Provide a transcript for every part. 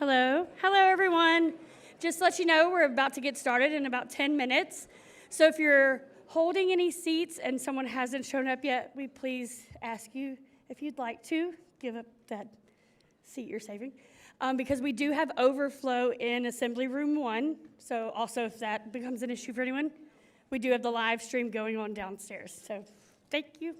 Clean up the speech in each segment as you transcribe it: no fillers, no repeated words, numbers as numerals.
Hello. Hello, everyone. Just to let you know, we're about to get started in about 10 minutes. So if you're holding any seats and someone hasn't shown up yet, we please ask you if you'd like to give up that seat you're saving. Because we do have overflow in Assembly Room 1. So also if that becomes an issue for anyone, we do have the live stream going on downstairs. So thank you.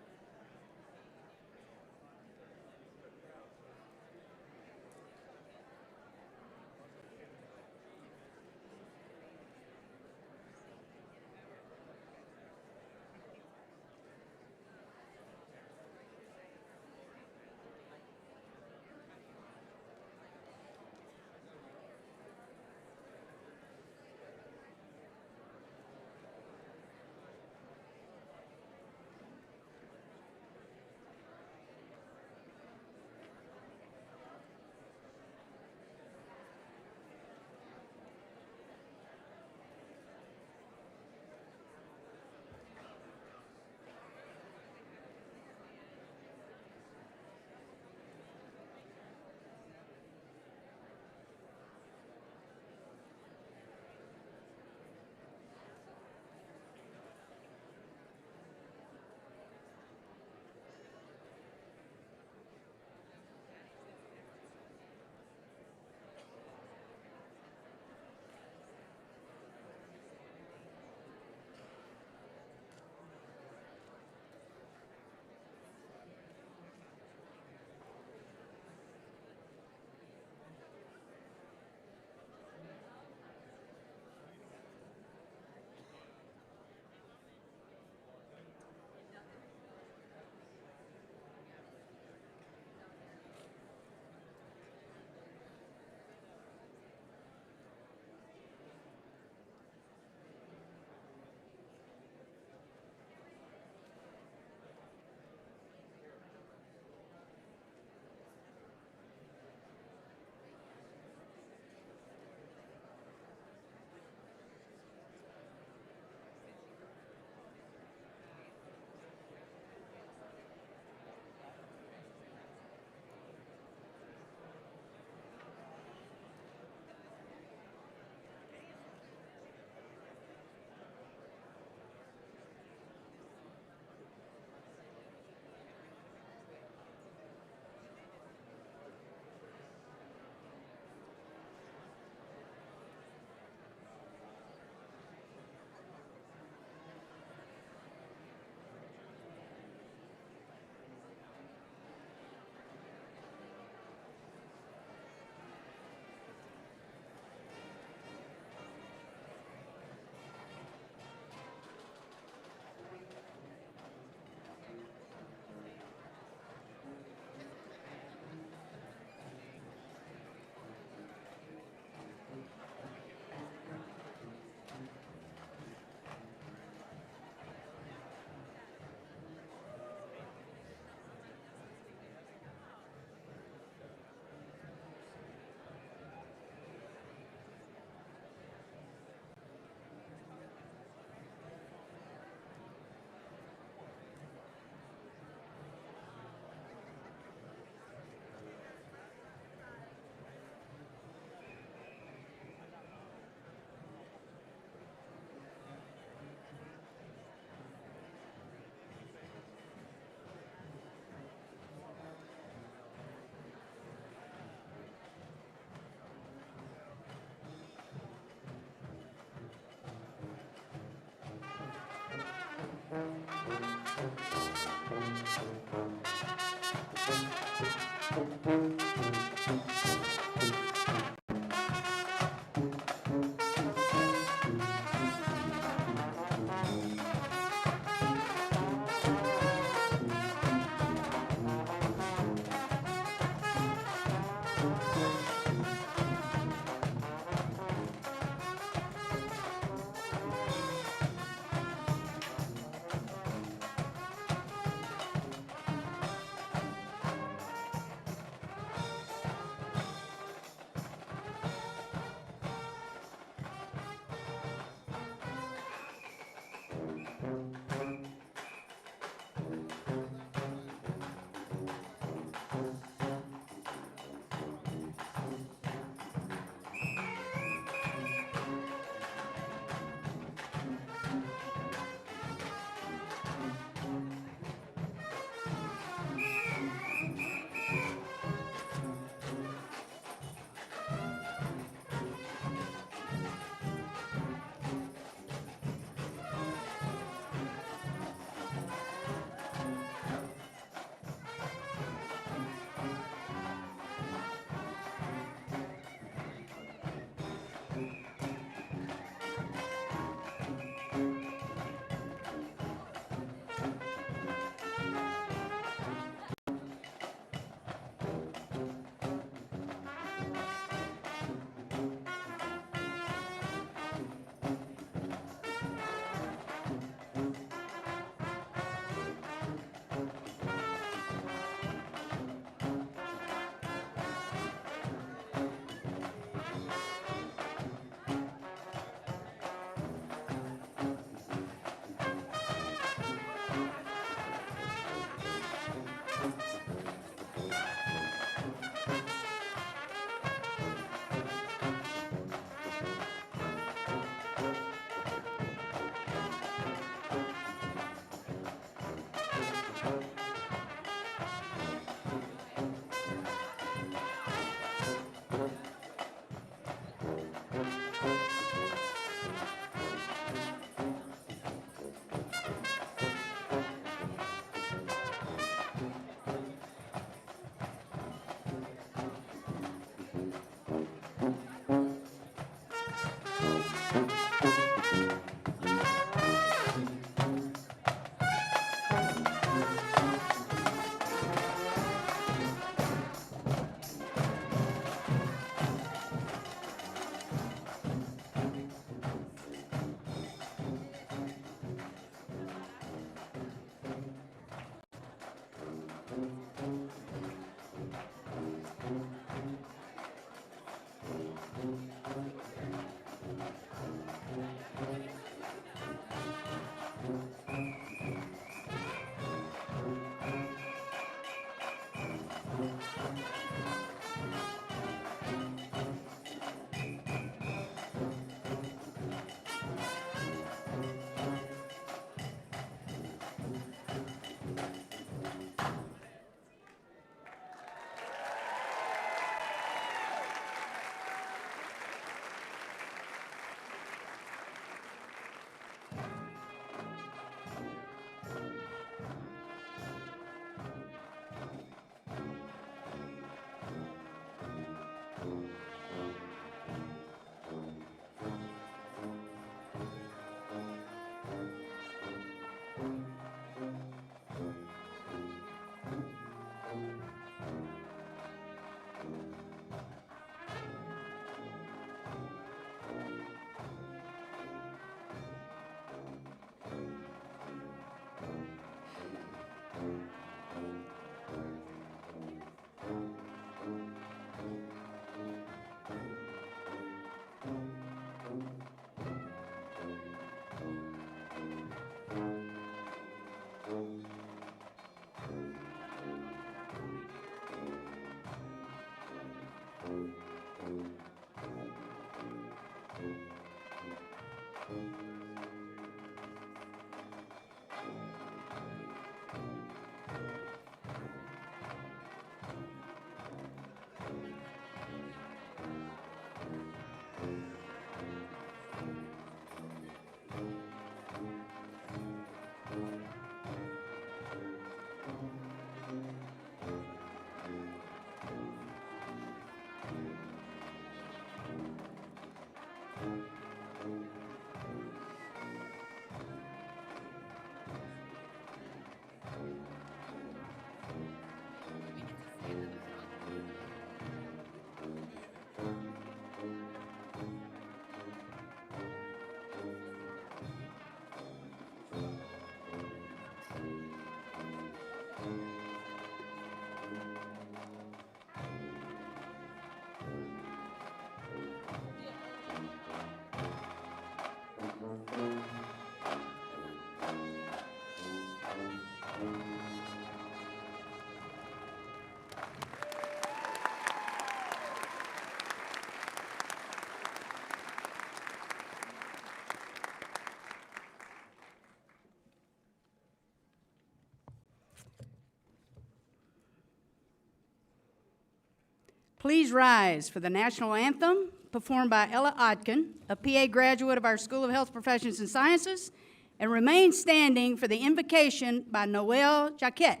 Please rise for the national anthem performed by Ella Otken, a PA graduate of our School of Health Professions and Sciences, and remain standing for the invocation by Noel Jacquet,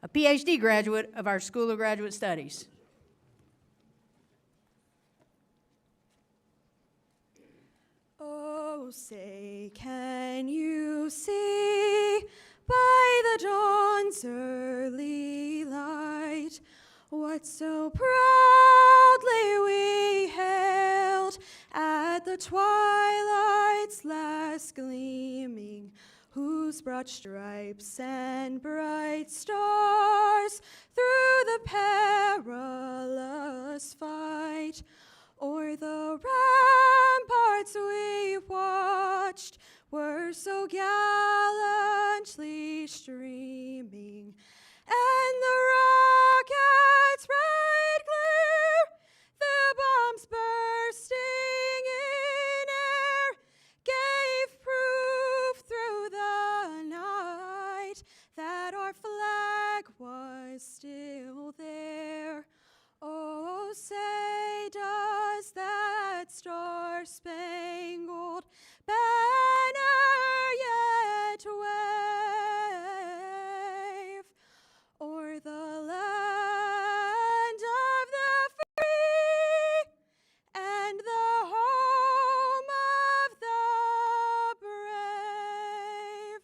a PhD graduate of our School of Graduate Studies. Oh, say, can you see by the dawn's early light what so proudly we hailed at the twilight's last gleaming, whose broad stripes and bright stars through the perilous fight o'er the ramparts we watched were so gallantly streaming, and the rockets' red glare, their bombs bursting in air, gave proof through the night that our flag was still there. Oh, say, does that star-spangled banner yet wave o'er the land of the free and the home of the brave?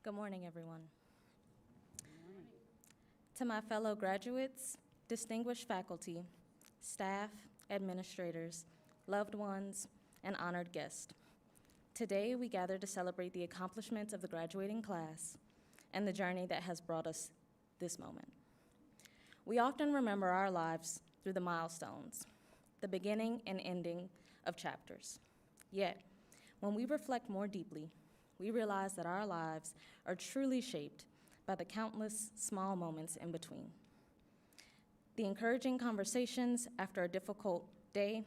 Good morning, everyone. To my fellow graduates, distinguished faculty, staff, administrators, loved ones, and honored guests, today we gather to celebrate the accomplishments of the graduating class and the journey that has brought us this moment. We often remember our lives through the milestones, the beginning and ending of chapters. Yet, when we reflect more deeply, we realize that our lives are truly shaped by the countless small moments in between. The encouraging conversations after a difficult day,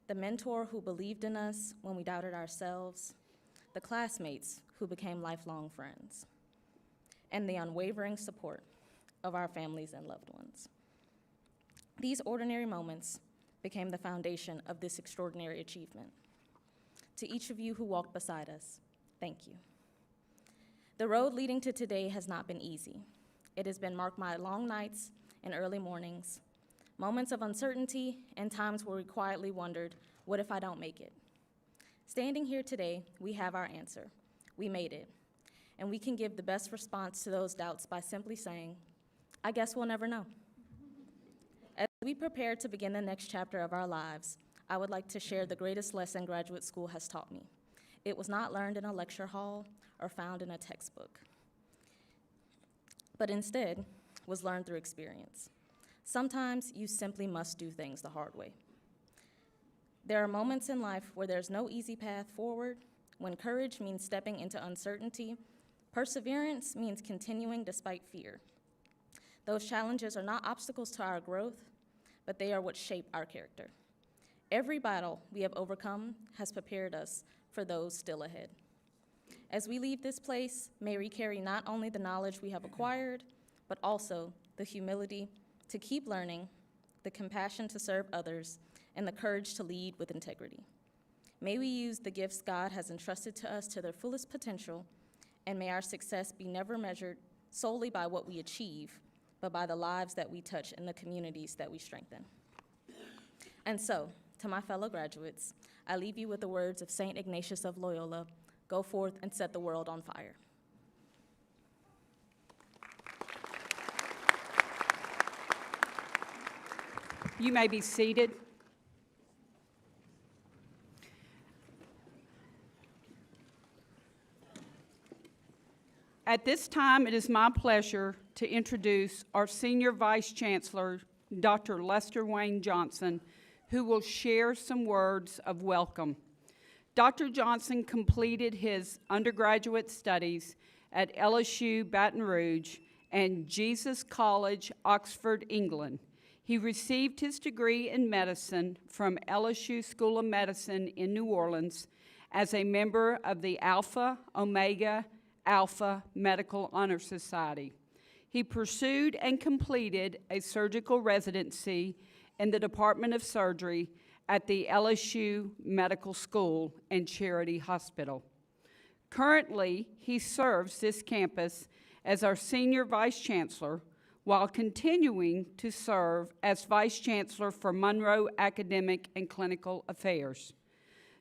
the mentor who believed in us when we doubted ourselves, the classmates who became lifelong friends, and the unwavering support of our families and loved ones. These ordinary moments became the foundation of this extraordinary achievement. To each of you who walked beside us, thank you. The road leading to today has not been easy. It has been marked by long nights and early mornings, moments of uncertainty, and times where we quietly wondered, what if I don't make it? Standing here today, we have our answer. We made it. And we can give the best response to those doubts by simply saying, I guess we'll never know. As we prepare to begin the next chapter of our lives, I would like to share the greatest lesson graduate school has taught me. It was not learned in a lecture hall or found in a textbook, but instead was learned through experience. Sometimes you simply must do things the hard way. There are moments in life where there's no easy path forward, when courage means stepping into uncertainty, perseverance means continuing despite fear. Those challenges are not obstacles to our growth, but they are what shape our character. Every battle we have overcome has prepared us for those still ahead. As we leave this place, may we carry not only the knowledge we have acquired, but also the humility to keep learning, the compassion to serve others, and the courage to lead with integrity. May we use the gifts God has entrusted to us to their fullest potential, and may our success be never measured solely by what we achieve, but by the lives that we touch and the communities that we strengthen. And so, to my fellow graduates, I leave you with the words of St. Ignatius of Loyola, go forth and set the world on fire. You may be seated. At this time, it is my pleasure to introduce our Senior Vice Chancellor, Dr. Lester Wayne Johnson, who will share some words of welcome. Dr. Johnson completed his undergraduate studies at LSU Baton Rouge and Jesus College, Oxford, England. He received his degree in medicine from LSU School of Medicine in New Orleans as a member of the Alpha Omega Alpha Medical Honor Society. He pursued and completed a surgical residency in the Department of Surgery at the LSU Medical School and Charity Hospital. Currently, he serves this campus as our Senior Vice Chancellor while continuing to serve as Vice Chancellor for Monroe Academic and Clinical Affairs.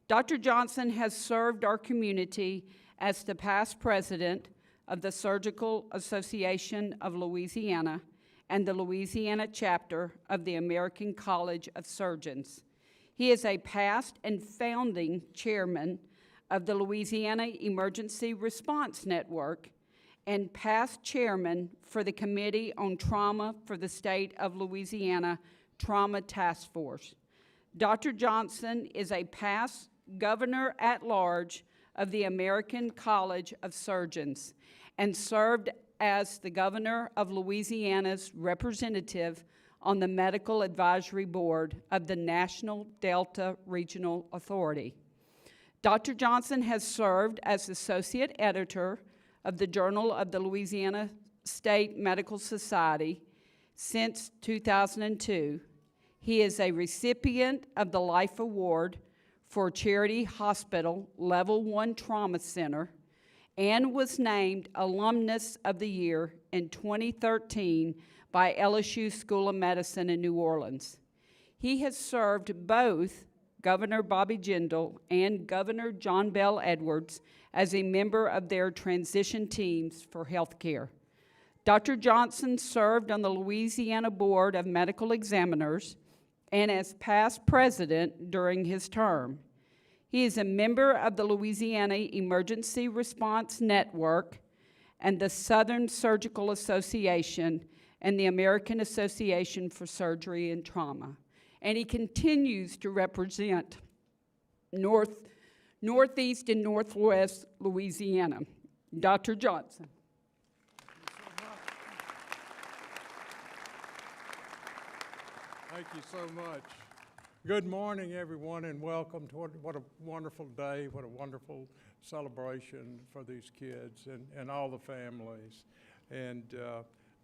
Dr. Johnson has served our community as the past president of the Surgical Association of Louisiana and the Louisiana chapter of the American College of Surgeons. He is a past and founding chairman of the Louisiana Emergency Response Network and past chairman for the Committee on Trauma for the State of Louisiana Trauma Task Force. Dr. Johnson is a past governor at large of the American College of Surgeons and served as the governor of Louisiana's representative on the Medical Advisory Board of the National Delta Regional Authority. Dr. Johnson has served as associate editor of the Journal of the Louisiana State Medical Society since 2002. He is a recipient of the Life Award for Charity Hospital Level 1 Trauma Center and was named Alumnus of the Year in 2013 by LSU School of Medicine in New Orleans. He has served both Governor Bobby Jindal and Governor John Bell Edwards as a member of their transition teams for health care. Dr. Johnson served on the Louisiana Board of Medical Examiners and as past president during his term. He is a member of the Louisiana Emergency Response Network and the Southern Surgical Association and the American Association for Surgery and Trauma. And he continues to represent Northeast and Northwest Louisiana. Dr. Johnson. Thank you so much. Good morning, everyone, and welcome to what a wonderful day, what a wonderful celebration for these kids and all the families. And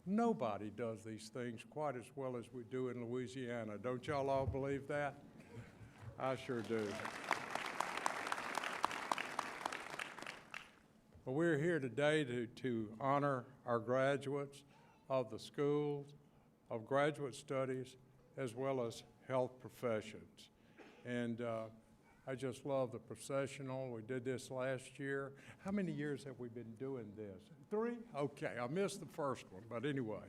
nobody does these things quite as well as we do in Louisiana. Don't y'all all believe that? I sure do. Well, we're here today to honor our graduates of the School of Graduate Studies as well as health professions. And I just love the processional. We did this last year. How many years have we been doing this? 3? Okay, I missed the first one, but anyway,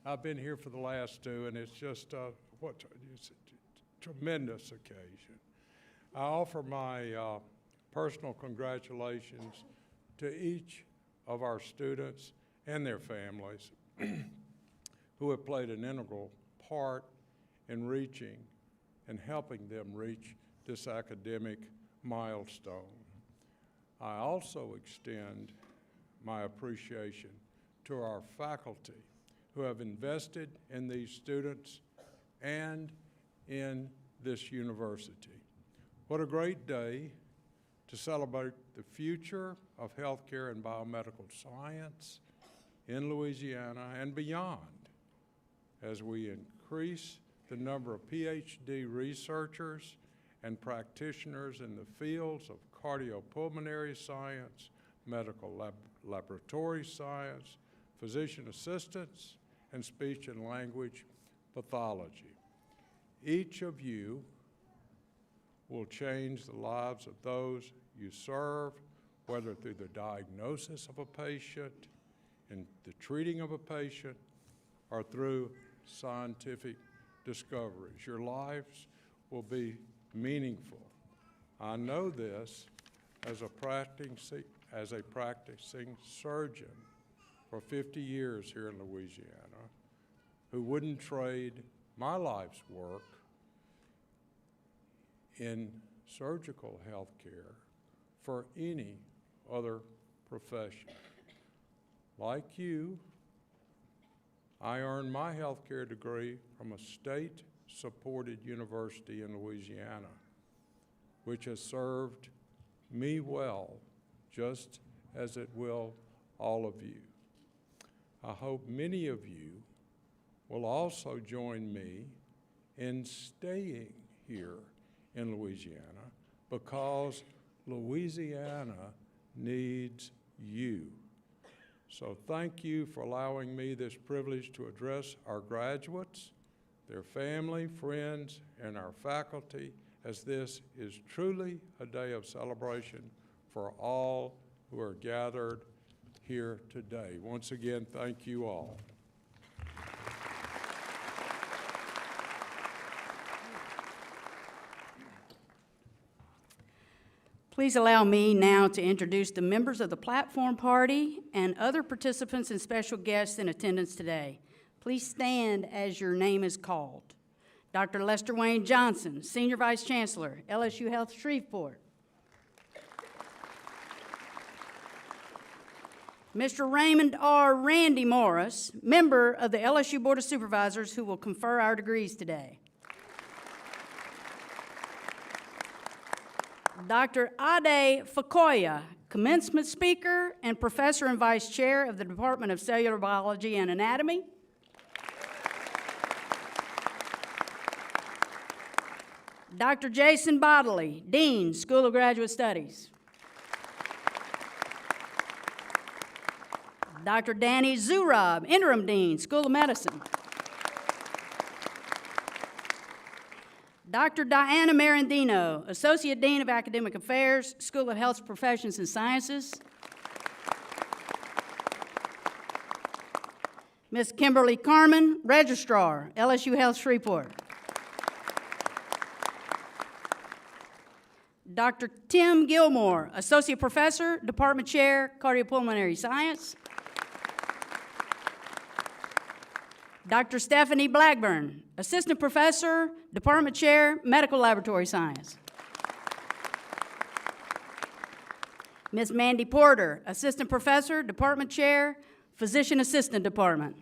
I've been here for the last 2, and it's just it's a tremendous occasion. I offer my personal congratulations to each of our students and their families who have played an integral part in reaching and helping them reach this academic milestone. I also extend my appreciation to our faculty who have invested in these students and in this university. What a great day to celebrate the future of healthcare and biomedical science in Louisiana and beyond as we increase the number of PhD researchers and practitioners in the fields of cardiopulmonary science, medical laboratory science, physician assistants, and speech and language pathology. Each of you will change the lives of those you serve, whether through the diagnosis of a patient, in the treating of a patient, or through scientific discoveries. Your lives will be meaningful. I know this as a practicing surgeon for 50 years here in Louisiana, who wouldn't trade my life's work in surgical health care for any other profession. Like you, I earned my healthcare degree from a state-supported university in Louisiana, which has served me well, just as it will all of you. I hope many of you will also join me in staying here in Louisiana, because Louisiana needs you. So thank you for allowing me this privilege to address our graduates, their family, friends, and our faculty, as this is truly a day of celebration for all who are gathered here today. Once again, thank you all. Please allow me now to introduce the members of the platform party and other participants and special guests in attendance today. Please stand as your name is called. Dr. Lester Wayne Johnson, Senior Vice Chancellor, LSU Health Shreveport. Mr. Raymond R. Randy Morris, member of the LSU Board of Supervisors, who will confer our degrees today. Dr. Ade Fakoya, commencement speaker and professor and vice chair of the Department of Cellular Biology and Anatomy. Dr. Jason Bodily, Dean, School of Graduate Studies. Dr. Danny Zurab, Interim Dean, School of Medicine. Dr. Diana Marandino, Associate Dean of Academic Affairs, School of Health Professions and Sciences. Ms. Kimberly Carmen, Registrar, LSU Health Shreveport. Dr. Tim Gilmore, Associate Professor, Department Chair, Cardiopulmonary Science. Dr. Stephanie Blackburn, Assistant Professor, Department Chair, Medical Laboratory Science. Ms. Mandy Porter, Assistant Professor, Department Chair, Physician Assistant Department.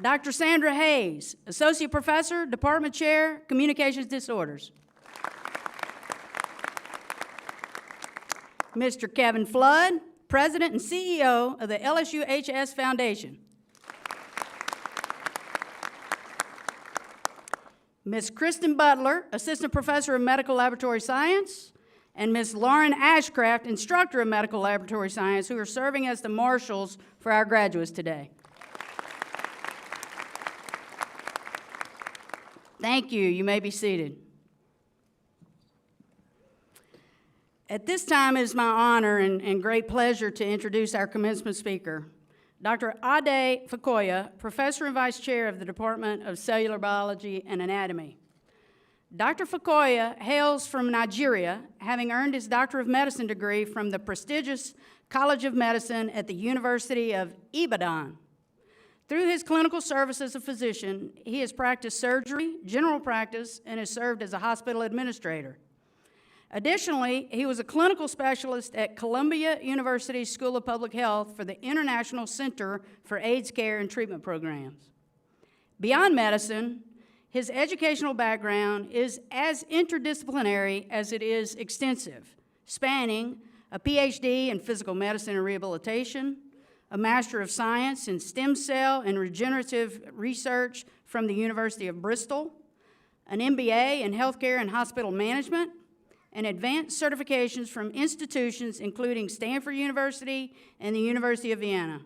Dr. Sandra Hayes, Associate Professor, Department Chair, Communications Disorders. Mr. Kevin Flood, President and CEO of the LSUHS Foundation. Ms. Kristen Butler, Assistant Professor of Medical Laboratory Science, and Ms. Lauren Ashcraft, Instructor of Medical Laboratory Science, who are serving as the marshals for our graduates today. Thank you. You may be seated. At this time, it is my honor and great pleasure to introduce our commencement speaker, Dr. Ade Fakoya, Professor and Vice Chair of the Department of Cellular Biology and Anatomy. Dr. Fakoya hails from Nigeria, having earned his Doctor of Medicine degree from the prestigious College of Medicine at the University of Ibadan. Through his clinical service as a physician, he has practiced surgery, general practice, and has served as a hospital administrator. Additionally, he was a clinical specialist at Columbia University School of Public Health for the International Center for AIDS Care and Treatment Programs. Beyond medicine, his educational background is as interdisciplinary as it is extensive, spanning a PhD in physical medicine and rehabilitation, a Master of Science in Stem Cell and Regenerative Research from the University of Bristol, an MBA in Healthcare and Hospital Management, and advanced certifications from institutions including Stanford University and the University of Vienna.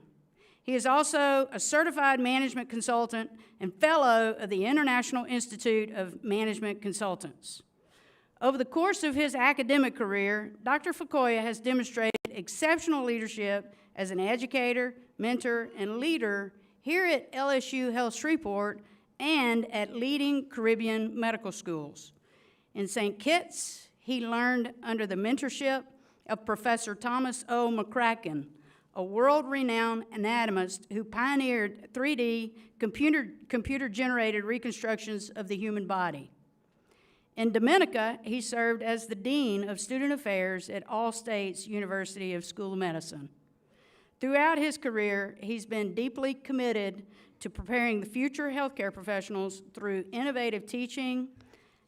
He is also a certified management consultant and fellow of the International Institute of Management Consultants. Over the course of his academic career, Dr. Fakoya has demonstrated exceptional leadership as an educator, mentor, and leader here at LSU Health Shreveport and at leading Caribbean medical schools. In St. Kitts, he learned under the mentorship of Professor Thomas O. McCracken, a world-renowned anatomist who pioneered 3D computer-generated reconstructions of the human body. In Dominica, he served as the Dean of Student Affairs at All States University of School of Medicine. Throughout his career, he's been deeply committed to preparing the future healthcare professionals through innovative teaching,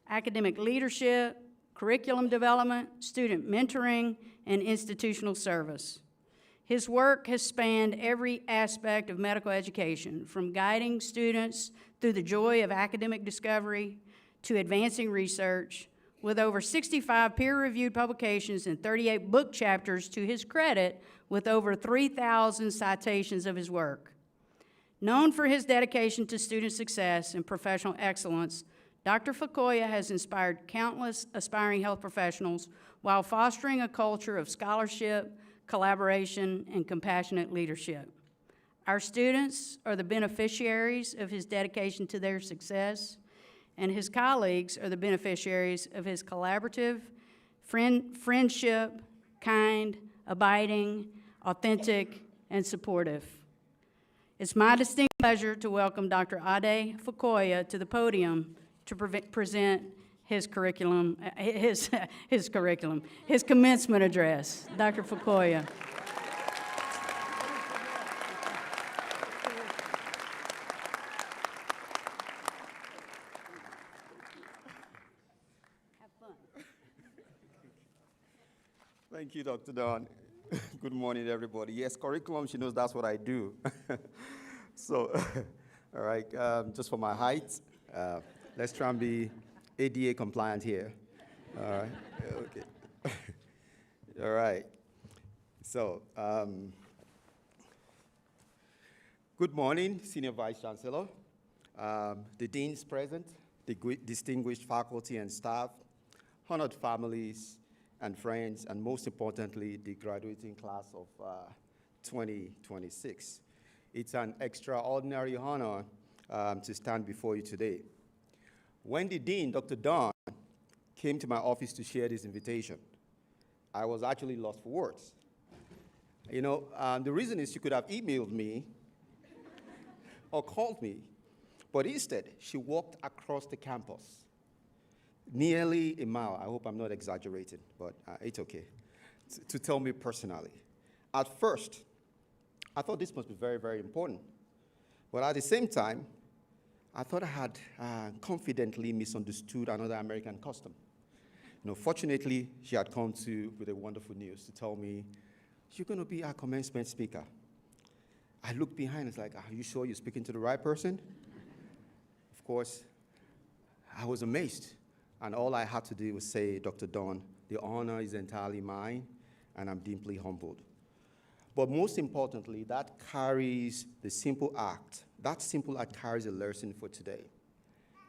academic leadership, curriculum development, student mentoring, and institutional service. His work has spanned every aspect of medical education, from guiding students through the joy of academic discovery to advancing research, with over 65 peer-reviewed publications and 38 book chapters to his credit, with over 3,000 citations of his work. Known for his dedication to student success and professional excellence, Dr. Fakoya has inspired countless aspiring health professionals while fostering a culture of scholarship, collaboration, and compassionate leadership. Our students are the beneficiaries of his dedication to their success, and his colleagues are the beneficiaries of his collaborative, friendship, kind, abiding, authentic, and supportive. It's my distinct pleasure to welcome Dr. Fakoya to the podium to present his commencement address. Dr. Fakoya. Thank you, Dr. Dunn. Good morning, everybody. Yes, curriculum, she knows that's what I do. So, all right, just for my height, let's try and be ADA compliant here. All right, okay. All right, so, good morning, Senior Vice Chancellor, the deans present, the distinguished faculty and staff, honored families, and friends, and most importantly, the graduating class of 2026. It's an extraordinary honor to stand before you today. When the dean, Dr. Dunn, came to my office to share this invitation, I was actually lost for words. You know, the reason is she could have emailed me or called me, but instead, she walked across the campus nearly a mile. I hope I'm not exaggerating, but it's okay, to tell me personally. At first, I thought this must be very, very important. But at the same time, I thought I had confidently misunderstood another American custom. You know, fortunately, she had come with a wonderful news to tell me, you're going to be our commencement speaker. I looked behind and was like, are you sure you're speaking to the right person? Of course, I was amazed. And all I had to do was say, Dr. Dunn, the honor is entirely mine, and I'm deeply humbled. But most importantly, that carries the simple act. That simple act carries a lesson for today.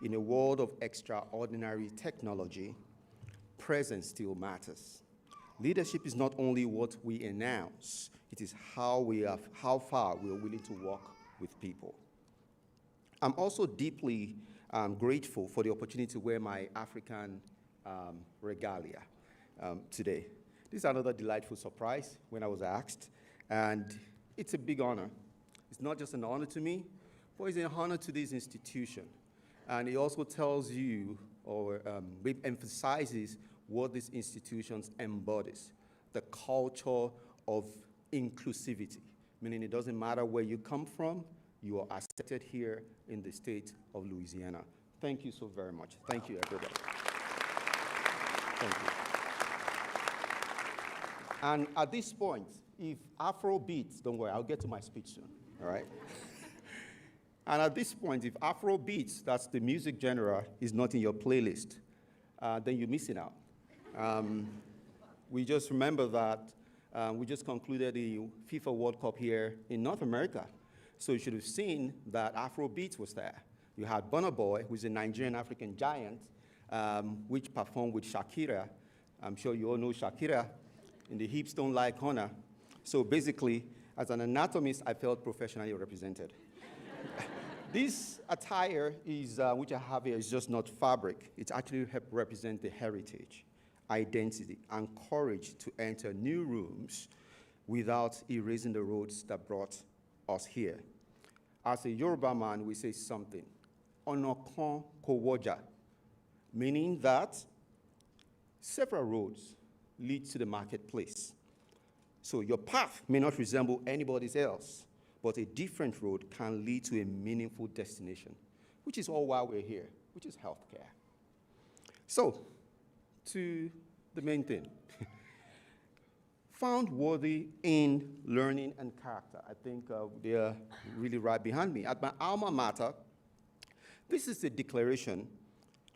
In a world of extraordinary technology, presence still matters. Leadership is not only what we announce, it is how far we are willing to walk with people. I'm also deeply grateful for the opportunity to wear my African regalia today. This is another delightful surprise when I was asked, and it's a big honor. It's not just an honor to me, but it's an honor to this institution. And it also tells you, or emphasizes what this institution embodies, the culture of inclusivity, meaning it doesn't matter where you come from, you are accepted here in the state of Louisiana. Thank you so very much. Thank you, everybody. Thank you. And at this point, if Afro beats, don't worry, I'll get to my speech soon, all right? And at this point, if Afro beats, that's the music genre, is not in your playlist, then you're missing out. We just remember that we just concluded the FIFA World Cup here in North America. So you should have seen that Afrobeat was there. You had Burna Boy, who's a Nigerian African giant, which performed with Shakira. I'm sure you all know Shakira, in the hips don't lie corner. So basically, as an anatomist, I felt professionally represented. This attire is, which I have here, is just not fabric. It actually represents the heritage, identity, and courage to enter new rooms without erasing the roads that brought us here. As a Yoruba man, we say something, Onokan Kowoja, meaning that several roads lead to the marketplace. So your path may not resemble anybody else, but a different road can lead to a meaningful destination, which is all why we're here, which is healthcare. So, to the main thing. Found worthy in learning and character. I think they are really right behind me. At my alma mater, this is a declaration,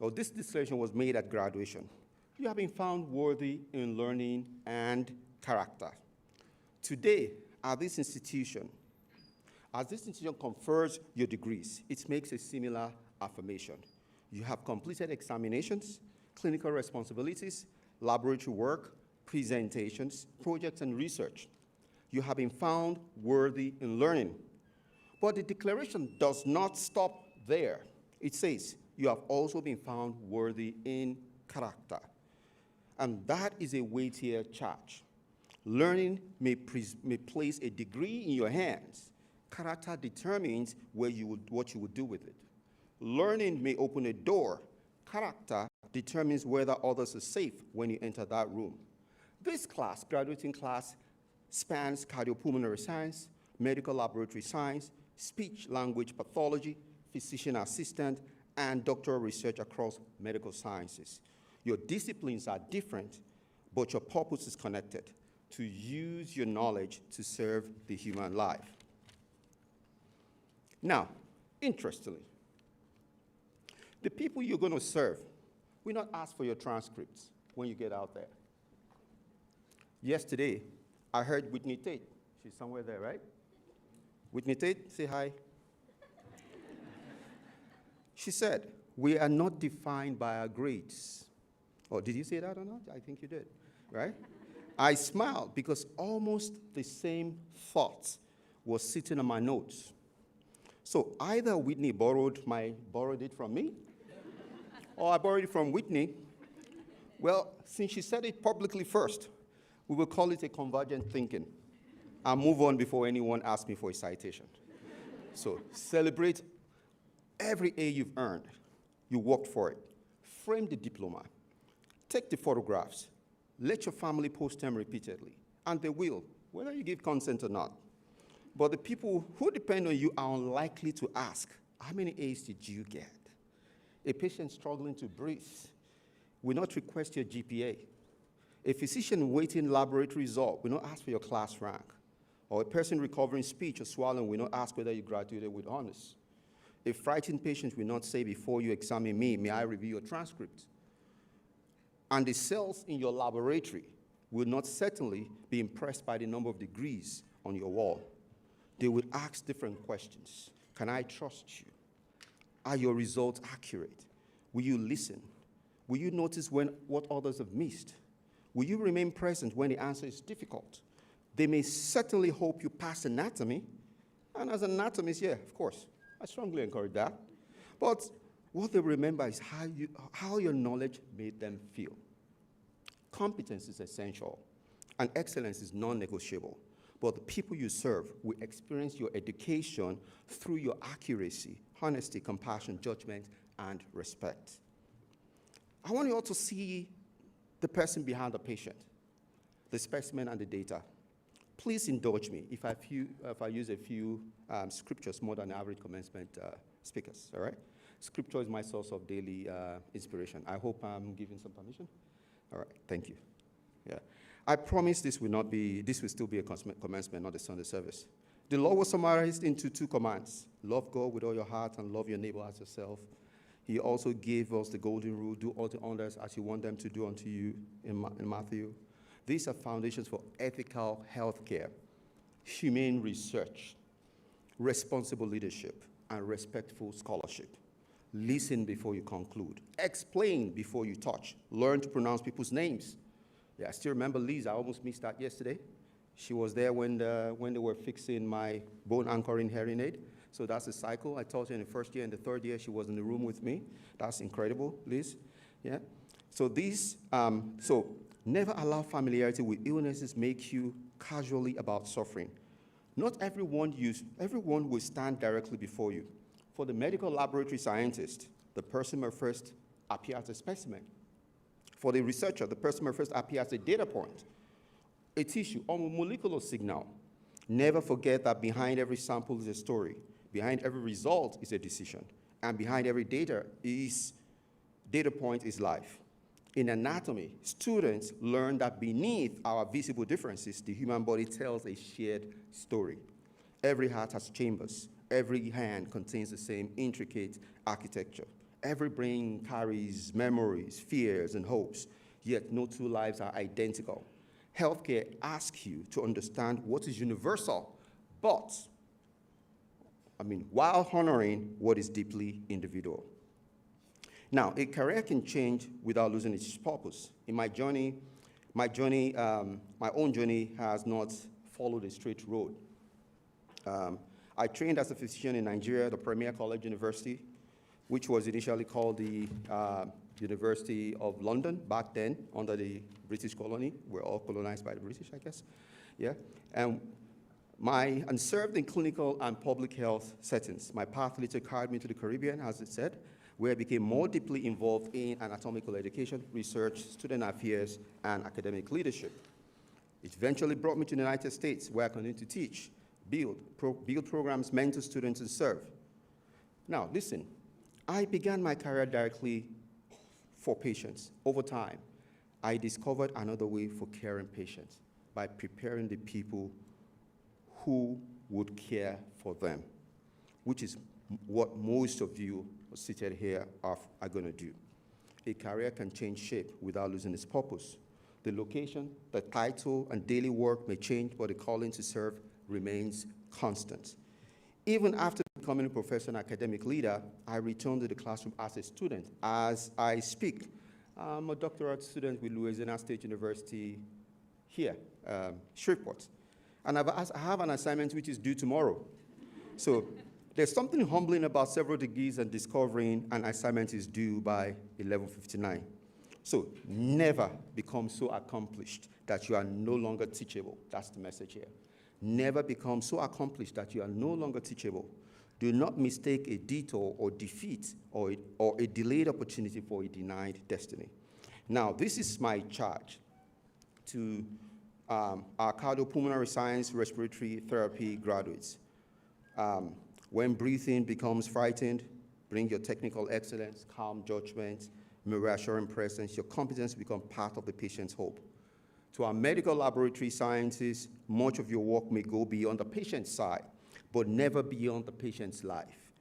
or this declaration was made at graduation. You have been found worthy in learning and character. Today, at this institution, as this institution confers your degrees, it makes a similar affirmation. You have completed examinations, clinical responsibilities, laboratory work, presentations, projects, and research. You have been found worthy in learning. But the declaration does not stop there. It says, you have also been found worthy in character. And that is a weightier charge. Learning may place a degree in your hands. Character determines what you would do with it. Learning may open a door. Character determines whether others are safe when you enter that room. This class, graduating class, spans cardiopulmonary science, medical laboratory science, speech-language pathology, physician assistant, and doctoral research across medical sciences. Your disciplines are different, but your purpose is connected: to use your knowledge to serve the human life. Now, interestingly, the people you're going to serve will not ask for your transcripts when you get out there. Yesterday, I heard Whitney Tate. She's somewhere there, right? Whitney Tate, say hi. She said, "We are not defined by our grades." Oh, did you say that or not? I think you did, right? I smiled because almost the same thought was sitting on my notes. So either Whitney borrowed it from me, or I borrowed it from Whitney. Well, since she said it publicly first, we will call it a convergent thinking. I'll move on before anyone asks me for a citation. So celebrate every A you've earned. You worked for it. Frame the diploma. Take the photographs. Let your family post them repeatedly. And they will, whether you give consent or not. But the people who depend on you are unlikely to ask, how many A's did you get? A patient struggling to breathe will not request your GPA. A physician waiting laboratory result will not ask for your class rank. Or a person recovering speech or swallowing will not ask whether you graduated with honors. A frightened patient will not say, before you examine me, may I review your transcript? And the cells in your laboratory will not certainly be impressed by the number of degrees on your wall. They will ask different questions. Can I trust you? Are your results accurate? Will you listen? Will you notice what others have missed? Will you remain present when the answer is difficult? They may certainly hope you pass anatomy, and as an anatomist, yeah, of course, I strongly encourage that. But what they remember is how your knowledge made them feel. Competence is essential, and excellence is non-negotiable. But the people you serve will experience your education through your accuracy, honesty, compassion, judgment, and respect. I want you all to see the person behind the patient, the specimen, and the data. Please indulge me if I use a few scriptures more than average commencement speakers, all right? Scripture is my source of daily inspiration. I hope I'm giving some permission. All right, thank you. Yeah. I promise this will still be a commencement, not a Sunday service. The law was summarized into 2 commands: love God with all your heart and love your neighbor as yourself. He also gave us the golden rule: do unto others as you want them to do unto you in Matthew. These are foundations for ethical healthcare, humane research, responsible leadership, and respectful scholarship. Listen before you conclude. Explain before you touch. Learn to pronounce people's names. Yeah, I still remember Liz. I almost missed that yesterday. She was there when they were fixing my bone anchoring hearing aid. So that's a cycle. I taught her in the first year and the third year. She was in the room with me. That's incredible, Liz. Yeah. So never allow familiarity with illnesses make you casually about suffering. Not everyone will stand directly before you. For the medical laboratory scientist, the person may first appear as a specimen. For the researcher, the person may first appear as a data point. a tissue, or a molecular signal. Never forget that behind every sample is a story. Behind every result is a decision. And behind every data point is life. In anatomy, students learn that beneath our visible differences, the human body tells a shared story. Every heart has chambers. Every hand contains the same intricate architecture. Every brain carries memories, fears, and hopes, yet no two lives are identical. Healthcare asks you to understand what is universal, while honoring what is deeply individual. Now, a career can change without losing its purpose. In my own journey has not followed a straight road. I trained as a physician in Nigeria, the Premier College University, which was initially called the University of London back then, under the British colony. We're all colonized by the British, I guess. Yeah. And served in clinical and public health settings. My path later carried me to the Caribbean, as it said, where I became more deeply involved in anatomical education, research, student affairs, and academic leadership. It eventually brought me to the United States, where I continued to teach, build programs, mentor students, and serve. Now, listen, I began my career directly for patients. Over time, I discovered another way for caring patients by preparing the people who would care for them, which is what most of you seated here are going to do. A career can change shape without losing its purpose. The location, the title, and daily work may change, but the calling to serve remains constant. Even after becoming a professional academic leader, I returned to the classroom as a student. As I speak, I'm a doctorate student with Louisiana State University here, Shreveport. And I have an assignment which is due tomorrow. So there's something humbling about several degrees and discovering an assignment is due by 11:59. So never become so accomplished that you are no longer teachable. That's the message here. Never become so accomplished that you are no longer teachable. Do not mistake a detour or defeat or a delayed opportunity for a denied destiny. Now, this is my charge to our cardiopulmonary science respiratory therapy graduates. When breathing becomes frightened, bring your technical excellence, calm judgment, reassuring presence. Your competence become part of the patient's hope. To our medical laboratory scientists, much of your work may go beyond the patient's side, but never beyond the patient's life.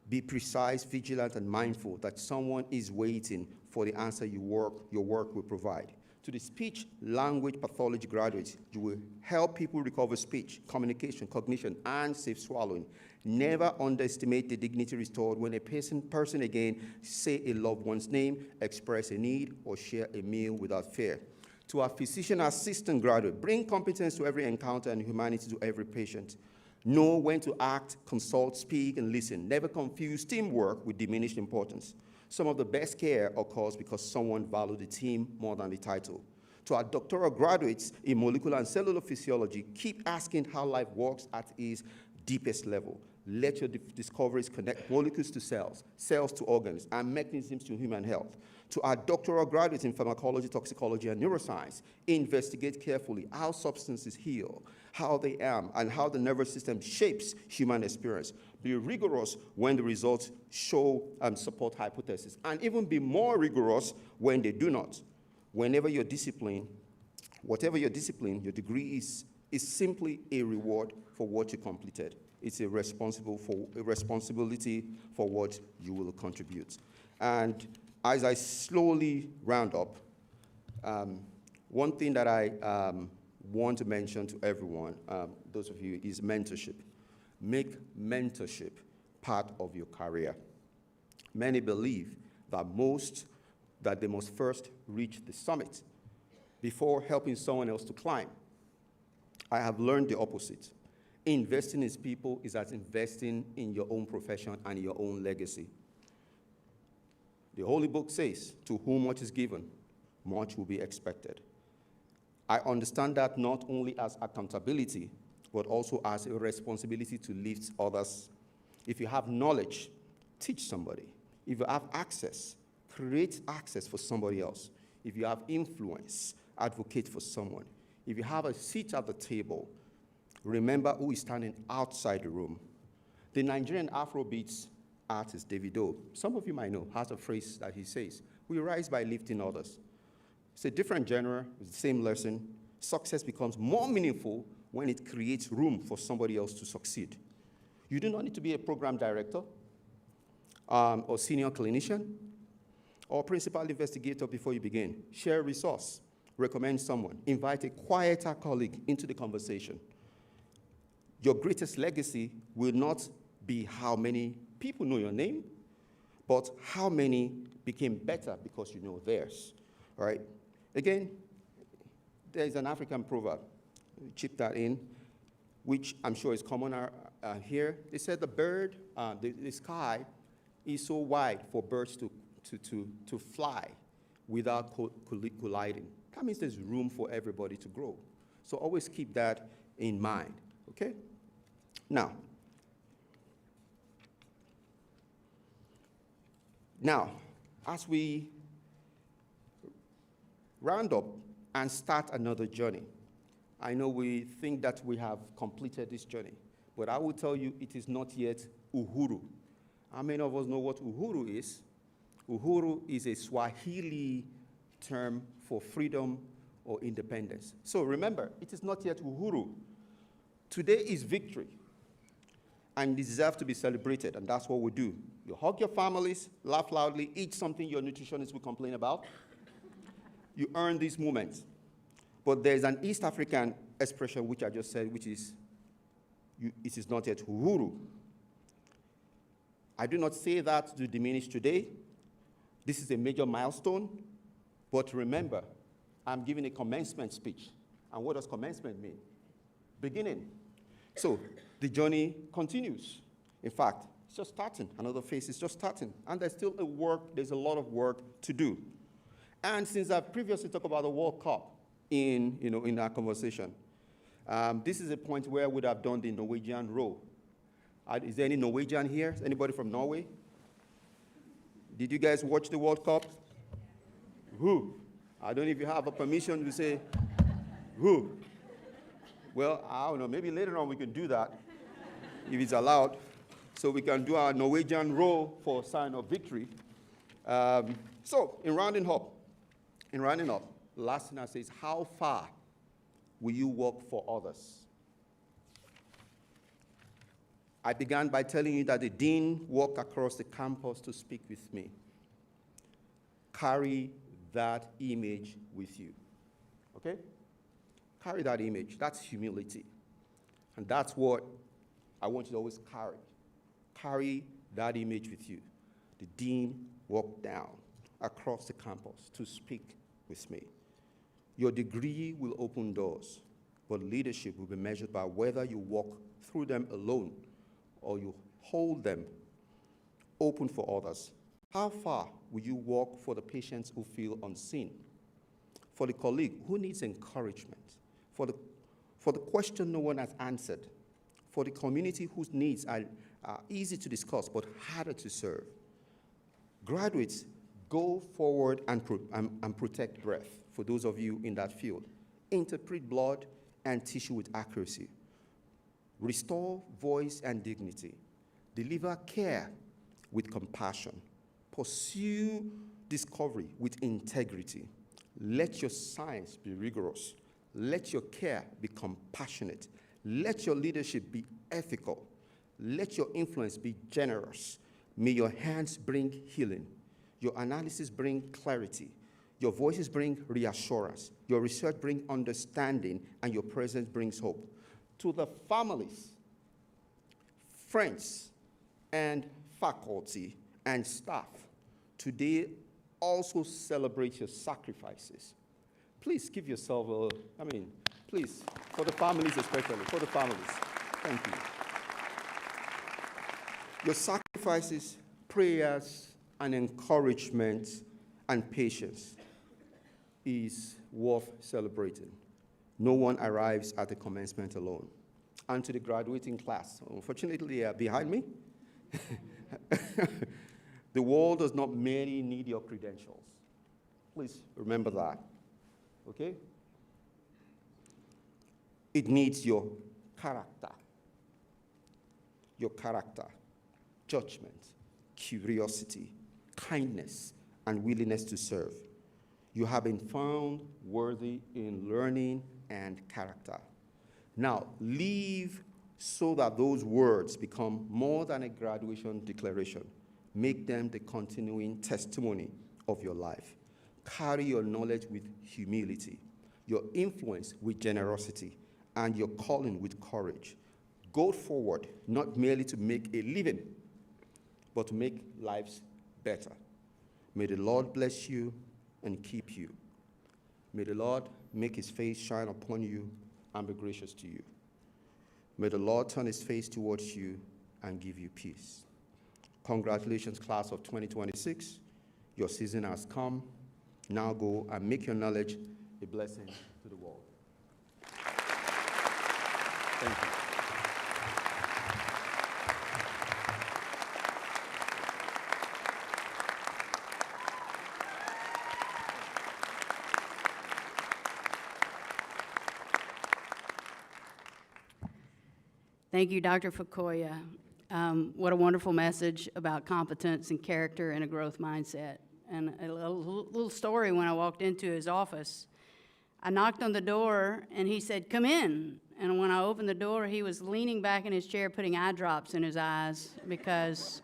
Be precise, vigilant, and mindful that someone is waiting for the answer your work will provide. To the speech language pathology graduates, you will help people recover speech, communication, cognition, and safe swallowing. Never underestimate the dignity restored when a person again say a loved one's name, express a need, or share a meal without fear. To our physician assistant graduate, bring competence to every encounter and humanity to every patient. Know when to act, consult, speak, and listen. Never confuse teamwork with diminished importance. Some of the best care occurs because someone valued the team more than the title. To our doctoral graduates in molecular and cellular physiology, keep asking how life works at its deepest level. Let your discoveries connect molecules to cells, cells to organs, and mechanisms to human health. To our doctoral graduates in pharmacology, toxicology, and neuroscience, investigate carefully how substances heal, how they are, and how the nervous system shapes human experience. Be rigorous when the results show and support hypotheses, and even be more rigorous when they do not. Whatever your discipline, your degree is simply a reward for what you completed. It's a responsibility for what you will contribute. And as I slowly round up, one thing that I want to mention to everyone, those of you, is mentorship. Make mentorship part of your career. Many believe that they must first reach the summit before helping someone else to climb. I have learned the opposite. Investing in people is as investing in your own profession and your own legacy. The Holy Book says, to whom much is given, much will be expected. I understand that not only as accountability, but also as a responsibility to lift others. If you have knowledge, teach somebody. If you have access, create access for somebody else. If you have influence, advocate for someone. If you have a seat at the table, remember who is standing outside the room. The Nigerian Afrobeats artist, Davido, some of you might know, has a phrase that he says, "We rise by lifting others." It's a different genre, it's the same lesson. Success becomes more meaningful when it creates room for somebody else to succeed. You do not need to be a program director or senior clinician or principal investigator before you begin. Share a resource, recommend someone, invite a quieter colleague into the conversation. Your greatest legacy will not be how many people know your name, but how many became better because you know theirs, all right? Again, there's an African proverb, chip that in, which I'm sure is common here. They said the sky is so wide for birds to fly without colliding. That means there's room for everybody to grow. So always keep that in mind, okay? Now, as we round up and start another journey, I know we think that we have completed this journey, but I will tell you it is not yet uhuru. How many of us know what uhuru is? Uhuru is a Swahili term for freedom or independence. So remember, it is not yet uhuru. Today is victory, and deserve to be celebrated, and that's what we do. You hug your families, laugh loudly, eat something your nutritionist will complain about. You earn these moments. But there's an East African expression which I just said, which is, it is not yet uhuru. I do not say that to diminish today. This is a major milestone, but remember, I'm giving a commencement speech. And what does commencement mean? Beginning. So the journey continues. In fact, it's just starting. Another phase is just starting. And there's still there's a lot of work to do. And since I previously talked about the World Cup in our conversation, this is a point where I would have done the Norwegian row. Is there any Norwegian here? Anybody from Norway? Did you guys watch the World Cup? Who? I don't know if you have a permission to say who. Well, I don't know, maybe later on we can do that, if it's allowed. So we can do our Norwegian row for sign of victory. So in rounding up, the last thing I say is, how far will you walk for others? I began by telling you that the dean walked across the campus to speak with me. Carry that image with you, okay? Carry that image. That's humility. And that's what I want you to always carry. Carry that image with you. The dean walked down across the campus to speak with me. Your degree will open doors, but leadership will be measured by whether you walk through them alone or you hold them open for others. How far will you walk for the patients who feel unseen? For the colleague who needs encouragement? For the question no one has answered? For the community whose needs are easy to discuss but harder to serve? Graduates, go forward and protect breath for those of you in that field. Interpret blood and tissue with accuracy. Restore voice and dignity. Deliver care with compassion. Pursue discovery with integrity. Let your science be rigorous. Let your care be compassionate. Let your leadership be ethical. Let your influence be generous. May your hands bring healing. Your analysis bring clarity. Your voices bring reassurance. Your research bring understanding, and your presence brings hope. To the families, friends, and faculty and staff, today also celebrate your sacrifices. Please give yourself please, for the families especially, for the families. Thank you. Your sacrifices, prayers, and encouragement and patience is worth celebrating. No one arrives at the commencement alone. And to the graduating class, unfortunately, they are behind me. The world does not merely need your credentials. Please remember that, okay? It needs your character, judgment, curiosity, kindness, and willingness to serve. You have been found worthy in learning and character. Now, live so that those words become more than a graduation declaration. Make them the continuing testimony of your life. Carry your knowledge with humility, your influence with generosity, and your calling with courage. Go forward, not merely to make a living, but to make lives better. May the Lord bless you and keep you. May the Lord make his face shine upon you and be gracious to you. May the Lord turn his face towards you and give you peace. Congratulations, class of 2026. Your season has come. Now go and make your knowledge a blessing to the world. Thank you. Thank you, Dr. Fakoya. What a wonderful message about competence and character and a growth mindset. And a little story when I walked into his office. I knocked on the door, and he said, "Come in." And when I opened the door, he was leaning back in his chair, putting eye drops in his eyes, because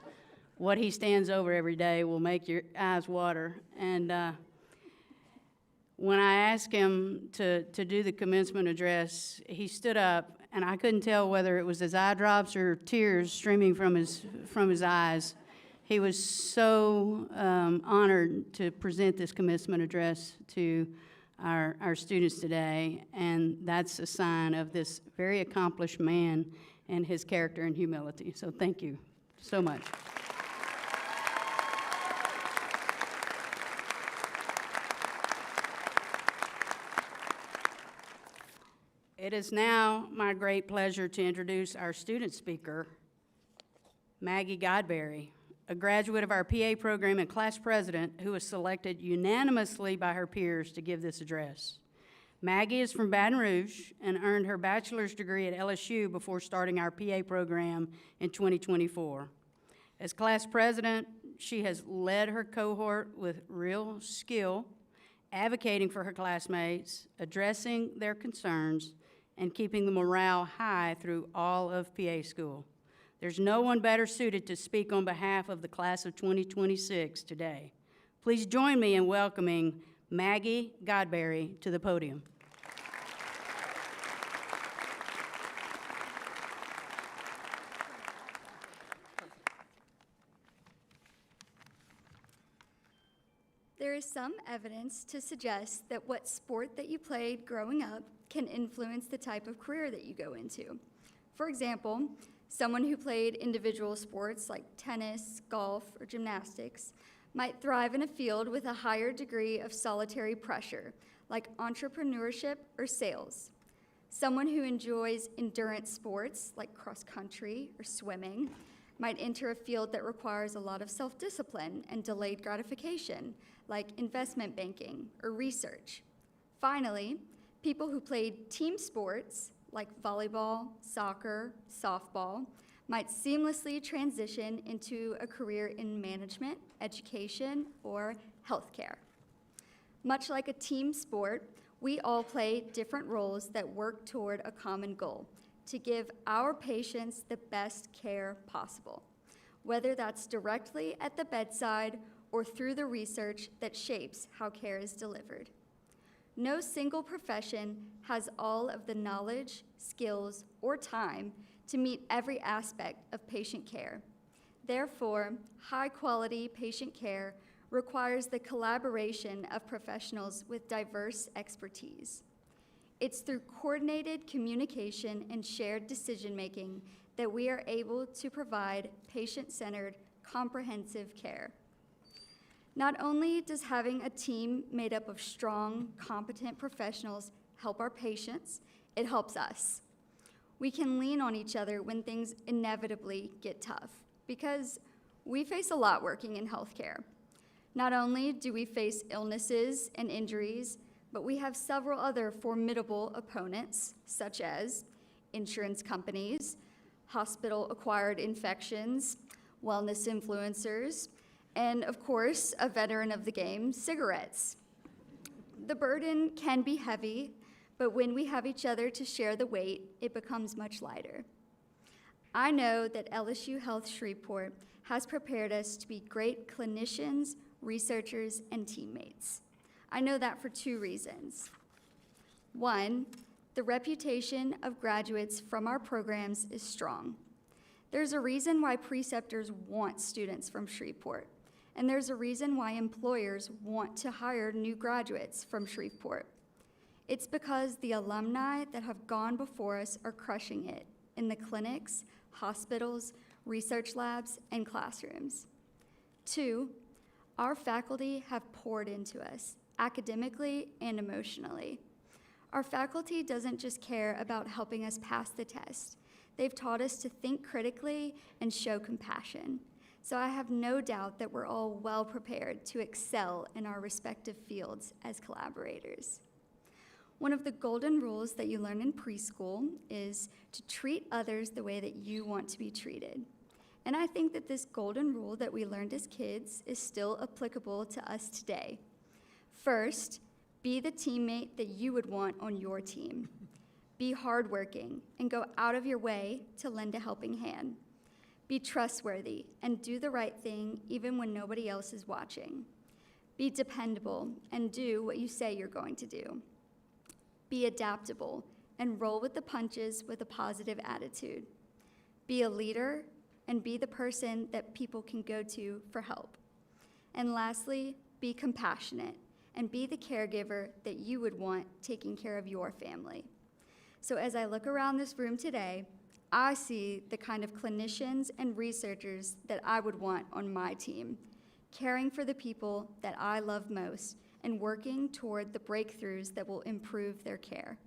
what he stands over every day will make your eyes water. And when I asked him to do the commencement address, he stood up, and I couldn't tell whether it was his eye drops or tears streaming from his eyes. He was so honored to present this commencement address to our students today, and that's a sign of this very accomplished man and his character and humility. So thank you so much. It is now my great pleasure to introduce our student speaker, Maggie Godbery, a graduate of our PA program and class president who was selected unanimously by her peers to give this address. Maggie is from Baton Rouge and earned her bachelor's degree at LSU before starting our PA program in 2024. As class president, she has led her cohort with real skill, advocating for her classmates, addressing their concerns, and keeping the morale high through all of PA school. There's no one better suited to speak on behalf of the class of 2026 today. Please join me in welcoming Maggie Godbery to the podium. There is some evidence to suggest that what sport that you played growing up can influence the type of career that you go into. For example, someone who played individual sports like tennis, golf, or gymnastics might thrive in a field with a higher degree of solitary pressure, like entrepreneurship or sales. Someone who enjoys endurance sports like cross-country or swimming might enter a field that requires a lot of self-discipline and delayed gratification, like investment banking or research. Finally, people who played team sports like volleyball, soccer, softball, might seamlessly transition into a career in management, education, or healthcare. Much like a team sport, we all play different roles that work toward a common goal, to give our patients the best care possible, whether that's directly at the bedside or through the research that shapes how care is delivered. No single profession has all of the knowledge, skills, or time to meet every aspect of patient care. Therefore, high-quality patient care requires the collaboration of professionals with diverse expertise. It's through coordinated communication and shared decision-making that we are able to provide patient-centered, comprehensive care. Not only does having a team made up of strong, competent professionals help our patients, it helps us. We can lean on each other when things inevitably get tough, because we face a lot working in healthcare. Not only do we face illnesses and injuries, but we have several other formidable opponents, such as insurance companies, hospital-acquired infections, wellness influencers, and of course, a veteran of the game, cigarettes. The burden can be heavy, but when we have each other to share the weight, it becomes much lighter. I know that LSU Health Shreveport has prepared us to be great clinicians, researchers, and teammates. I know that for two reasons. One, the reputation of graduates from our programs is strong. There's a reason why preceptors want students from Shreveport, and there's a reason why employers want to hire new graduates from Shreveport. It's because the alumni that have gone before us are crushing it in the clinics, hospitals, research labs, and classrooms. Two, our faculty have poured into us, academically and emotionally. Our faculty doesn't just care about helping us pass the test. They've taught us to think critically and show compassion. So I have no doubt that we're all well prepared to excel in our respective fields as collaborators. One of the golden rules that you learn in preschool is to treat others the way that you want to be treated. And I think that this golden rule that we learned as kids is still applicable to us today. First, be the teammate that you would want on your team. Be hardworking and go out of your way to lend a helping hand. Be trustworthy and do the right thing even when nobody else is watching. Be dependable and do what you say you're going to do. Be adaptable and roll with the punches with a positive attitude. Be a leader and be the person that people can go to for help. And lastly, be compassionate and be the caregiver that you would want taking care of your family. So as I look around this room today, I see the kind of clinicians and researchers that I would want on my team, caring for the people that I love most and working toward the breakthroughs that will improve their care.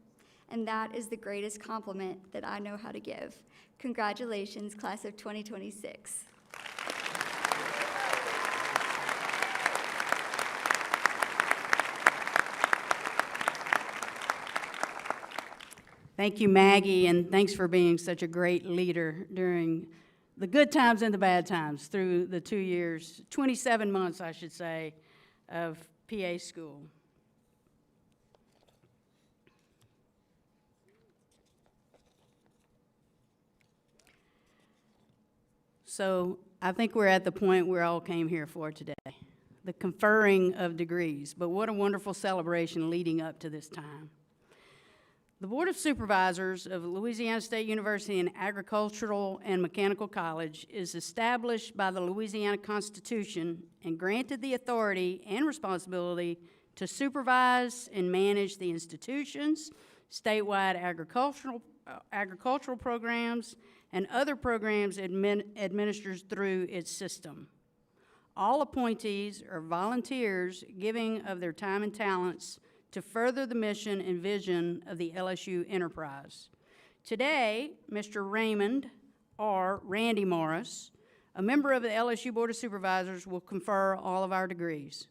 And that is the greatest compliment that I know how to give. Congratulations, class of 2026. Thank you, Maggie, and thanks for being such a great leader during the good times and the bad times through the 2 years, 27 months, I should say, of PA school. So I think we're at the point we all came here for today, the conferring of degrees. But what a wonderful celebration leading up to this time. The Board of Supervisors of Louisiana State University and Agricultural and Mechanical College is established by the Louisiana Constitution and granted the authority and responsibility to supervise and manage the institutions, statewide agricultural programs, and other programs administered through its system. All appointees are volunteers giving of their time and talents to further the mission and vision of the LSU enterprise. Today, Mr. Raymond R. Randy Morris, a member of the LSU Board of Supervisors, will confer all of our degrees.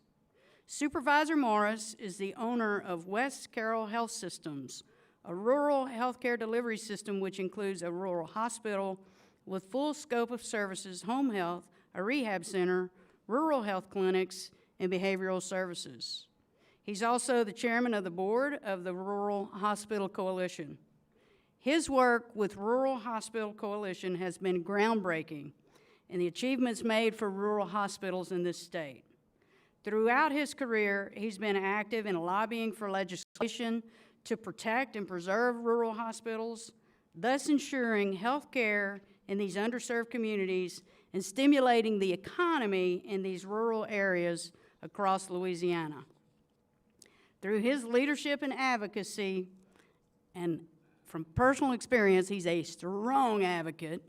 Supervisor Morris is the owner of West Carroll Health Systems, a rural healthcare delivery system which includes a rural hospital with full scope of services, home health, a rehab center, rural health clinics, and behavioral services. He's also the chairman of the board of the Rural Hospital Coalition. His work with Rural Hospital Coalition has been groundbreaking in the achievements made for rural hospitals in this state. Throughout his career, he's been active in lobbying for legislation to protect and preserve rural hospitals, thus ensuring health care in these underserved communities and stimulating the economy in these rural areas across Louisiana. Through his leadership and advocacy, and from personal experience, he's a strong advocate.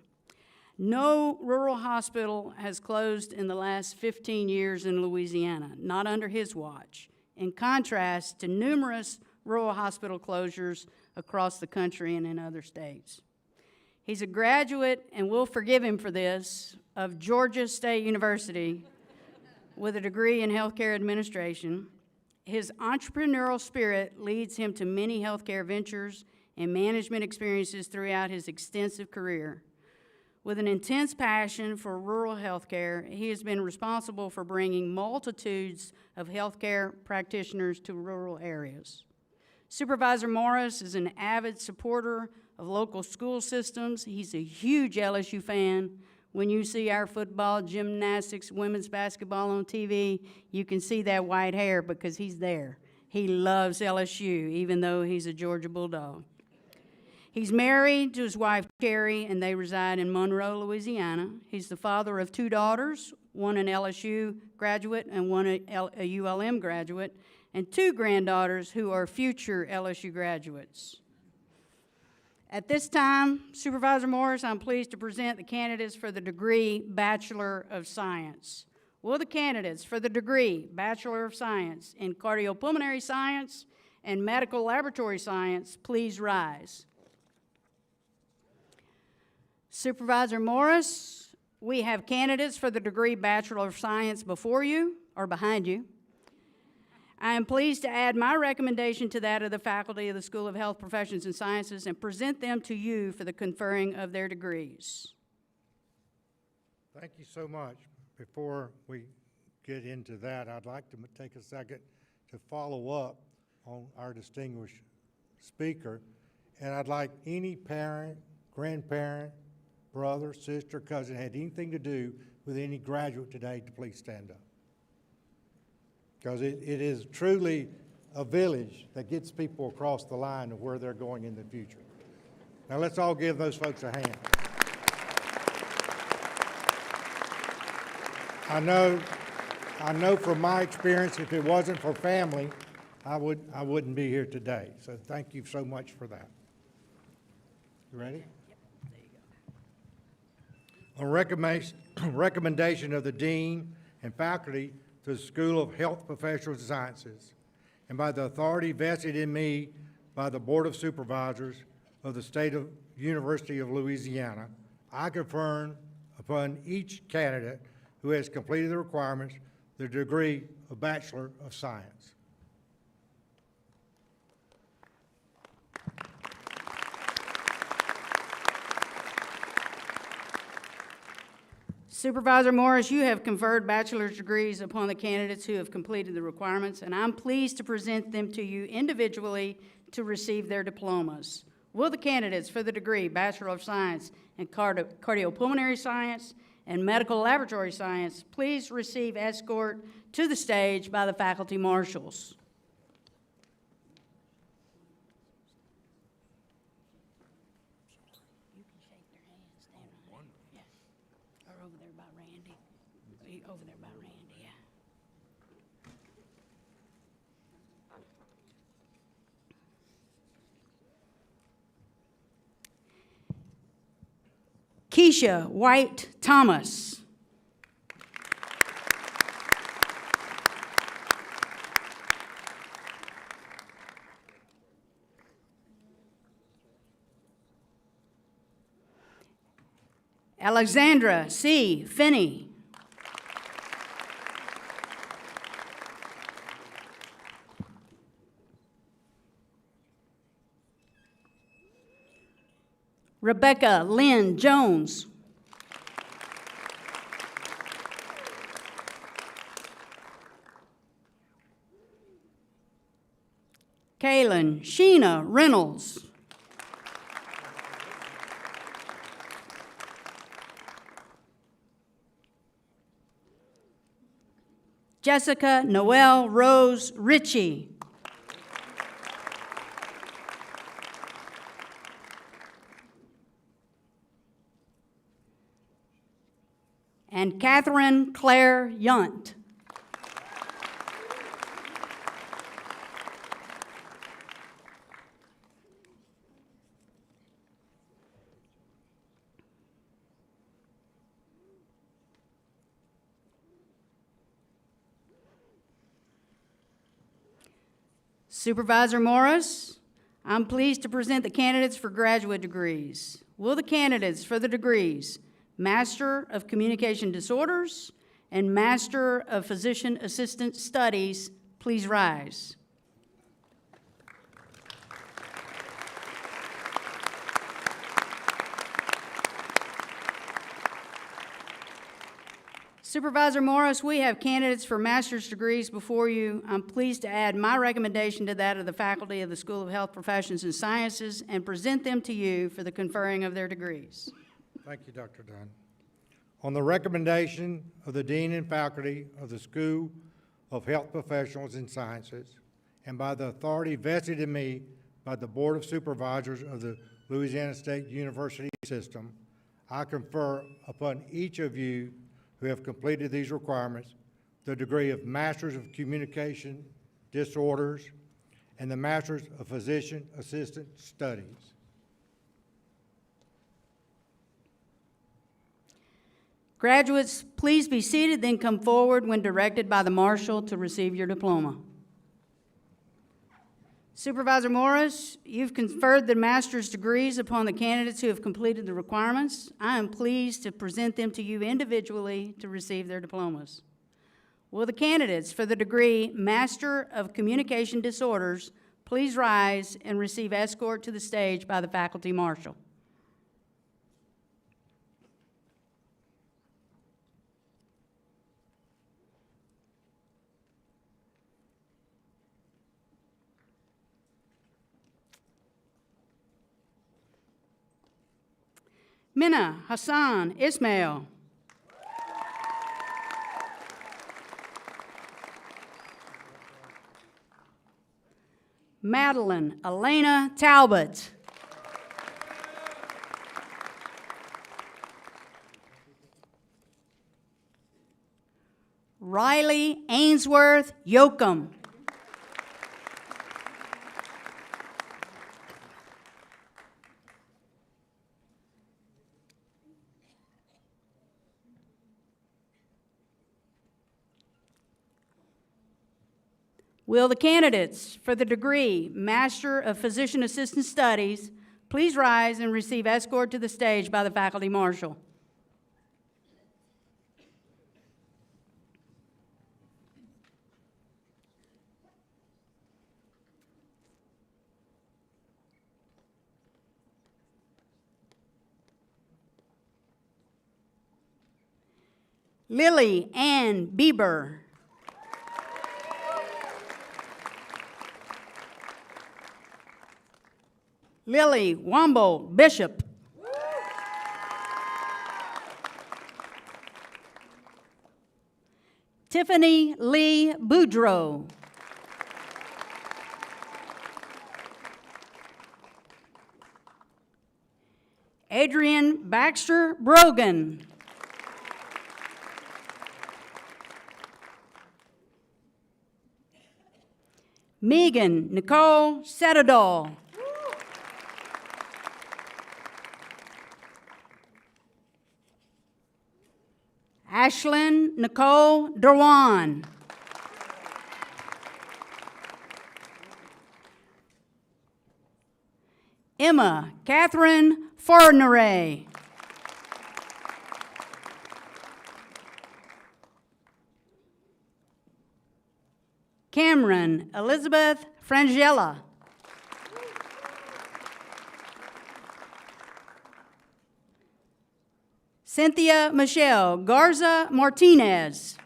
No rural hospital has closed in the last 15 years in Louisiana, not under his watch, in contrast to numerous rural hospital closures across the country and in other states. He's a graduate, and we'll forgive him for this, of Georgia State University with a degree in healthcare administration. His entrepreneurial spirit leads him to many healthcare ventures and management experiences throughout his extensive career. With an intense passion for rural healthcare, he has been responsible for bringing multitudes of healthcare practitioners to rural areas. Supervisor Morris is an avid supporter of local school systems. He's a huge LSU fan. When you see our football, gymnastics, women's basketball on TV, you can see that white hair because he's there. He loves LSU, even though he's a Georgia Bulldog. He's married to his wife, Carrie, and they reside in Monroe, Louisiana. He's the father of 2 daughters, one an LSU graduate and one a ULM graduate, and 2 granddaughters who are future LSU graduates. At this time, Supervisor Morris, I'm pleased to present the candidates for the degree Bachelor of Science. Will the candidates for the degree Bachelor of Science in Cardiopulmonary Science and Medical Laboratory Science please rise? Supervisor Morris, we have candidates for the degree Bachelor of Science before you or behind you. I am pleased to add my recommendation to that of the faculty of the School of Health Professions and Sciences and present them to you for the conferring of their degrees. Thank you so much. Before we get into that, I'd like to take a second to follow up on our distinguished speaker. And I'd like any parent, grandparent, brother, sister, cousin, had anything to do with any graduate today to please stand up. Because it is truly a village that gets people across the line of where they're going in the future. Now let's all give those folks a hand. I know from my experience, if it wasn't for family, I wouldn't be here today. So thank you so much for that. You ready? Yep, there you go. On recommendation of the Dean and faculty to the School of Health Professional Sciences, and by the authority vested in me by the Board of Supervisors of the State of University of Louisiana, I confer upon each candidate who has completed the requirements the degree of Bachelor of Science. Supervisor Morris, you have conferred bachelor's degrees upon the candidates who have completed the requirements, and I'm pleased to present them to you individually to receive their diplomas. Will the candidates for the degree Bachelor of Science in Cardiopulmonary Science and Medical Laboratory Science please receive escort to the stage by the faculty marshals? Over there by Randy, yeah. Keisha White Thomas. Alexandra C. Finney. Rebecca Lynn Jones. Kaylin Sheena Reynolds. Jessica Noel Rose Ritchie. And Catherine Claire Yunt. Supervisor Morris, I'm pleased to present the candidates for graduate degrees. Will the candidates for the degrees Master of Communication Disorders and Master of Physician Assistant Studies please rise. Supervisor Morris, we have candidates for master's degrees before you. I'm pleased to add my recommendation to that of the faculty of the School of Health Professions and Sciences and present them to you for the conferring of their degrees. Thank you, Dr. Dunn. On the recommendation of the Dean and faculty of the School of Health Professionals and Sciences, and by the authority vested in me by the Board of Supervisors of the Louisiana State University System, I confer upon each of you who have completed these requirements the degree of Masters of Communication Disorders and the Masters of Physician Assistant Studies. Graduates, please be seated, then come forward when directed by the marshal to receive your diploma. Supervisor Morris, you've conferred the master's degrees upon the candidates who have completed the requirements. I am pleased to present them to you individually to receive their diplomas. Will the candidates for the degree Master of Communication Disorders please rise and receive escort to the stage by the faculty marshal? Minna Hassan Ismail. Madeline Elena Talbot. Riley Ainsworth Yoakum. Will the candidates for the degree Master of Physician Assistant Studies please rise and receive escort to the stage by the faculty marshal? Lily Ann Bieber. Lily Womble Bishop. Tiffany Lee Boudreau. Adrian Baxter Brogan. Megan Nicole Setadol. Ashlyn Nicole Derwan. Emma Catherine Forneray. Cameron Elizabeth Frangella. Cynthia Michelle Garza Martinez.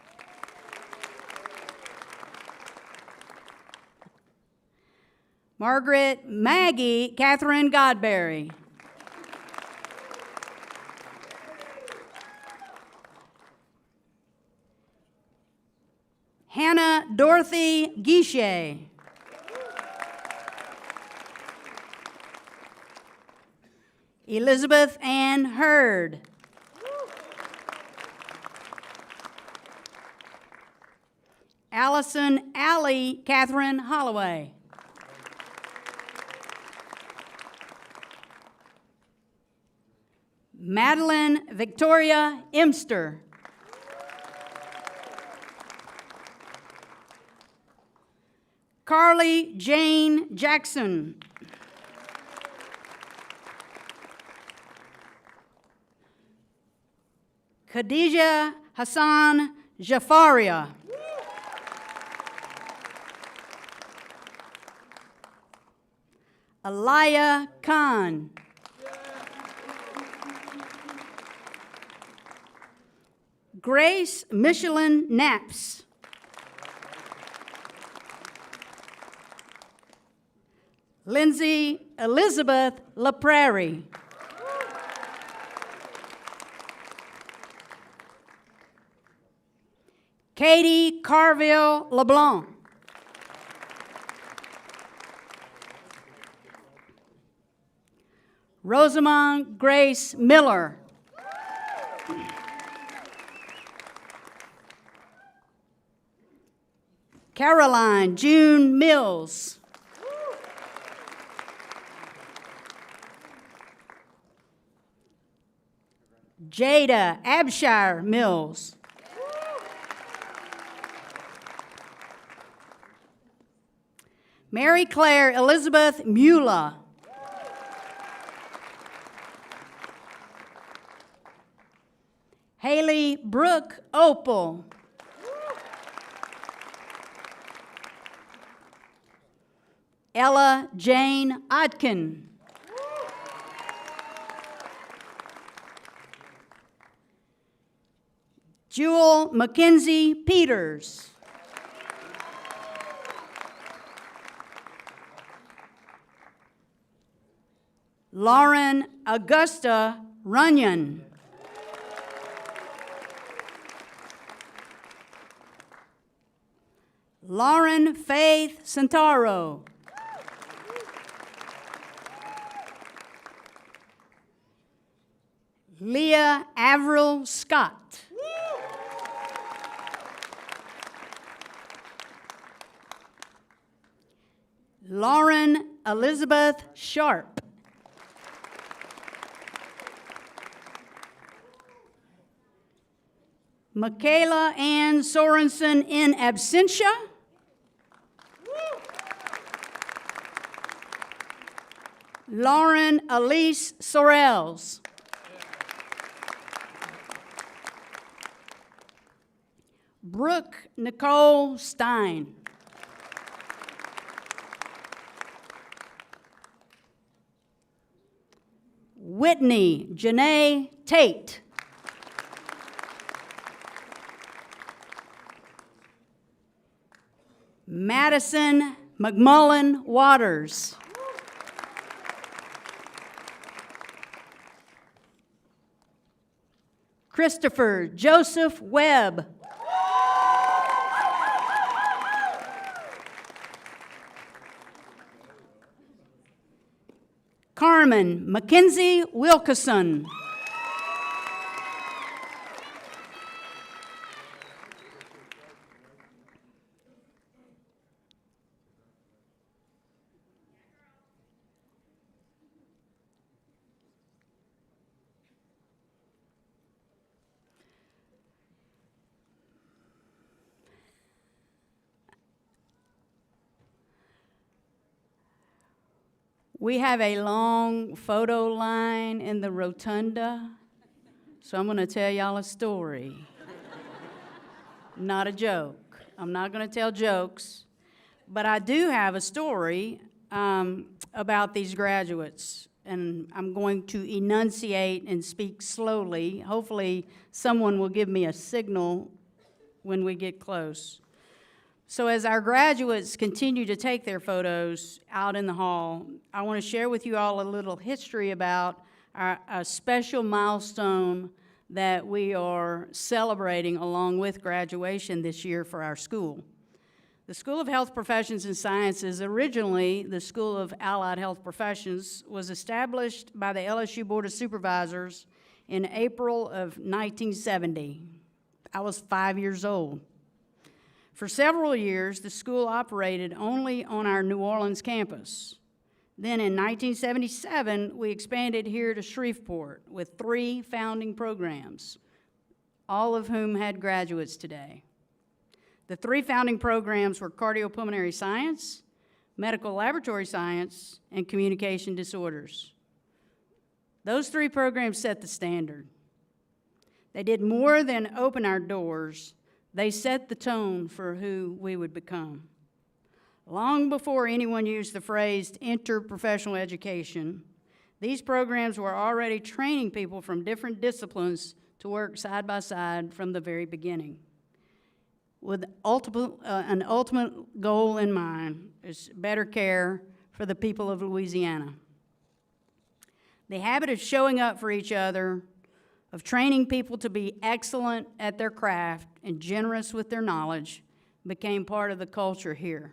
Margaret Maggie Catherine Godbery. Hannah Dorothy Guichet. Elizabeth Ann Hurd. Allison Allie Catherine Holloway. Madeline Victoria Imster. Carly Jane Jackson. Khadija Hassan Jafaria. Alaya Khan. Grace Michelin Naps. Lindsay Elizabeth LaPrairie. Katie Carville LeBlanc. Rosamond Grace Miller. Caroline June Mills. Jada Abshire Mills. Mary Claire Elizabeth Mueller. Haley Brooke Opal. Ella Jane Otken. Jewel Mackenzie Peters. Lauren Augusta Runyon. Lauren Faith Santaro. Leah Avril Scott. Lauren Elizabeth Sharp. Michaela Ann Sorensen in absentia. Lauren Elise Sorrells. Brooke Nicole Stein. Whitney Janae Tate. Madison McMullen Waters. Christopher Joseph Webb. Carmen Mackenzie Wilkerson. We have a long photo line in the rotunda, so I'm going to tell y'all a story. Not a joke. I'm not going to tell jokes, but I do have a story about these graduates, and I'm going to enunciate and speak slowly. Hopefully, someone will give me a signal when we get close. So as our graduates continue to take their photos out in the hall, I want to share with you all a little history about a special milestone that we are celebrating along with graduation this year for our school. The School of Health Professions and Sciences, originally the School of Allied Health Professions, was established by the LSU Board of Supervisors in April of 1970. I was 5 years old. For several years, the school operated only on our New Orleans campus. Then in 1977, we expanded here to Shreveport with 3 founding programs, all of whom had graduates today. The 3 founding programs were cardiopulmonary science, medical laboratory science, and communication disorders. Those 3 programs set the standard. They did more than open our doors. They set the tone for who we would become. Long before anyone used the phrase interprofessional education, these programs were already training people from different disciplines to work side by side from the very beginning. With an ultimate goal in mind is better care for the people of Louisiana. The habit of showing up for each other, of training people to be excellent at their craft and generous with their knowledge became part of the culture here.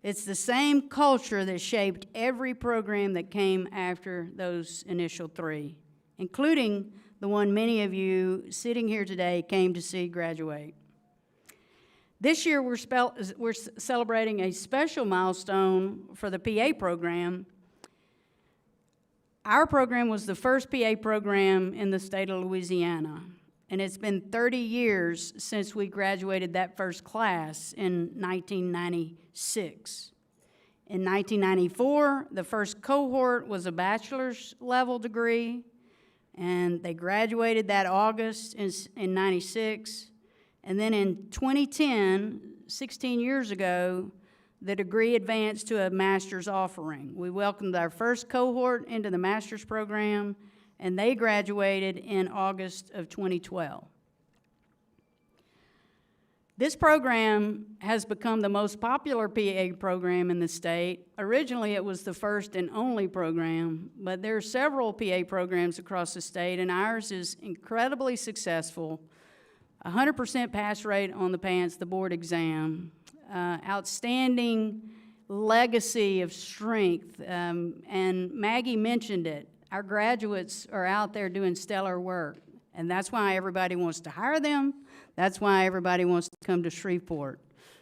It's the same culture that shaped every program that came after those initial three, including the one many of you sitting here today came to see graduate. This year, we're celebrating a special milestone for the PA program. Our program was the first PA program in the state of Louisiana, and it's been 30 years since we graduated that first class in 1996. In 1994, the first cohort was a bachelor's level degree, and they graduated that August in 96. And then in 2010, 16 years ago, the degree advanced to a master's offering. We welcomed our first cohort into the master's program, and they graduated in August of 2012. This program has become the most popular PA program in the state. Originally, it was the first and only program, but there are several PA programs across the state, and ours is incredibly successful. 100% pass rate on the PANCE, the board exam, outstanding legacy of strength, and Maggie mentioned it. Our graduates are out there doing stellar work, and that's why everybody wants to hire them. That's why everybody wants to come to Shreveport.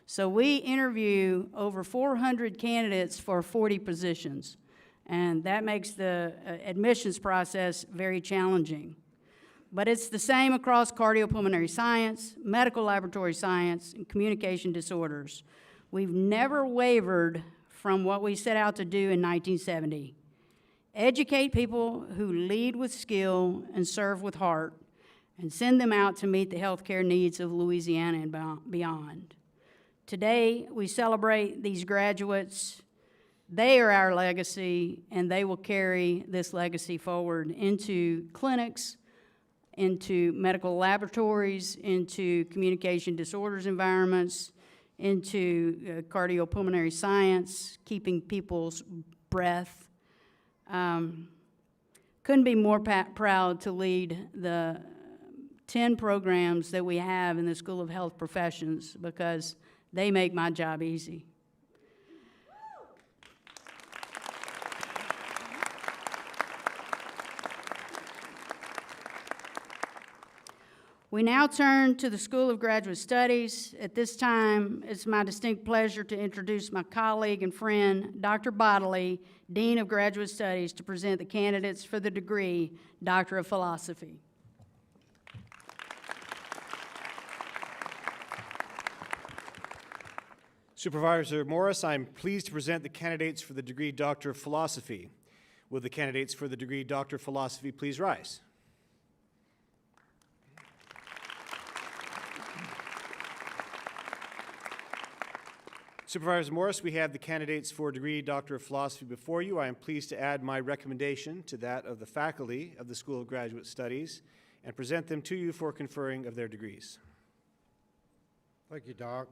So we interview over 400 candidates for 40 positions, and that makes the admissions process very challenging. But it's the same across cardiopulmonary science, medical laboratory science, and communication disorders. We've never wavered from what we set out to do in 1970. Educate people who lead with skill and serve with heart, and send them out to meet the healthcare needs of Louisiana and beyond. Today, we celebrate these graduates. They are our legacy, and they will carry this legacy forward into clinics, into medical laboratories, into communication disorders environments, into cardiopulmonary science, keeping people's breath. Couldn't be more proud to lead the 10 programs that we have in the School of Health Professions because they make my job easy. We now turn to the School of Graduate Studies. At this time, it's my distinct pleasure to introduce my colleague and friend, Dr. Bodily, Dean of Graduate Studies, to present the candidates for the degree Doctor of Philosophy. Supervisor Morris, I'm pleased to present the candidates for the degree Doctor of Philosophy. Will the candidates for the degree Doctor of Philosophy please rise? Supervisor Morris, we have the candidates for degree Doctor of Philosophy before you. I am pleased to add my recommendation to that of the faculty of the School of Graduate Studies and present them to you for conferring of their degrees. Thank you, Doc.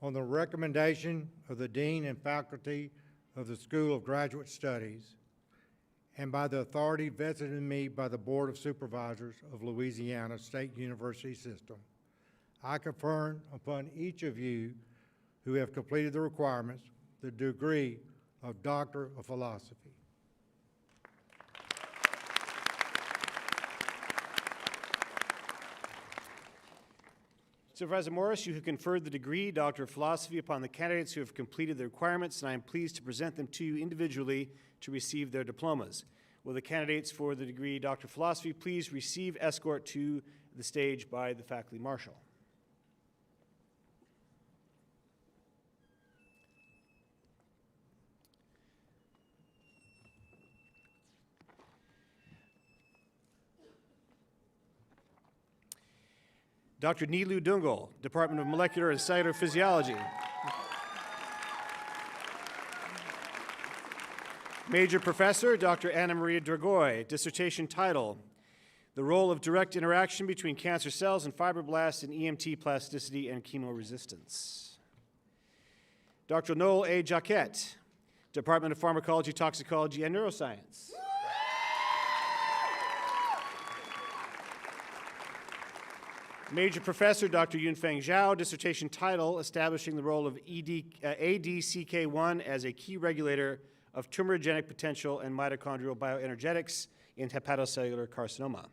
On the recommendation of the Dean and faculty of the School of Graduate Studies, and by the authority vested in me by the Board of Supervisors of Louisiana State University System, I confer upon each of you who have completed the requirements the degree of Doctor of Philosophy. Supervisor Morris, you have conferred the degree Doctor of Philosophy upon the candidates who have completed the requirements, and I am pleased to present them to you individually to receive their diplomas. Will the candidates for the degree Doctor of Philosophy please receive escort to the stage by the faculty marshal? Dr. Nilu Dungal, Department of Molecular and Cellular Physiology. Major Professor Dr. Anna Maria Dragoy, dissertation title, The Role of Direct Interaction Between Cancer Cells and Fibroblasts in EMT Plasticity and Chemoresistance. Dr. Noel A. Jacquet, Department of Pharmacology, Toxicology, and Neuroscience. Major Professor Dr. Yunfeng Zhao, dissertation title, Establishing the Role of ADCK1 as a Key Regulator of Tumorigenic Potential and Mitochondrial Bioenergetics in Hepatocellular Carcinoma.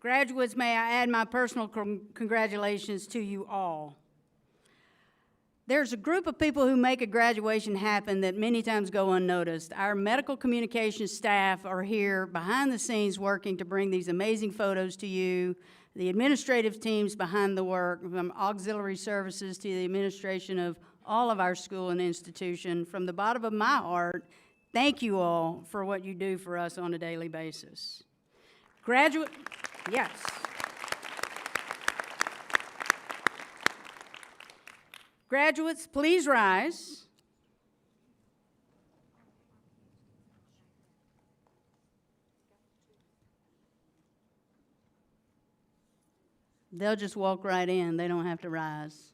Graduates, may I add my personal congratulations to you all. There's a group of people who make a graduation happen that many times go unnoticed. Our medical communications staff are here behind the scenes working to bring these amazing photos to you. The administrative teams behind the work, from auxiliary services to the administration of all of our school and institution, from the bottom of my heart, thank you all for what you do for us on a daily basis. Yes. Graduates, please rise. They'll just walk right in. They don't have to rise.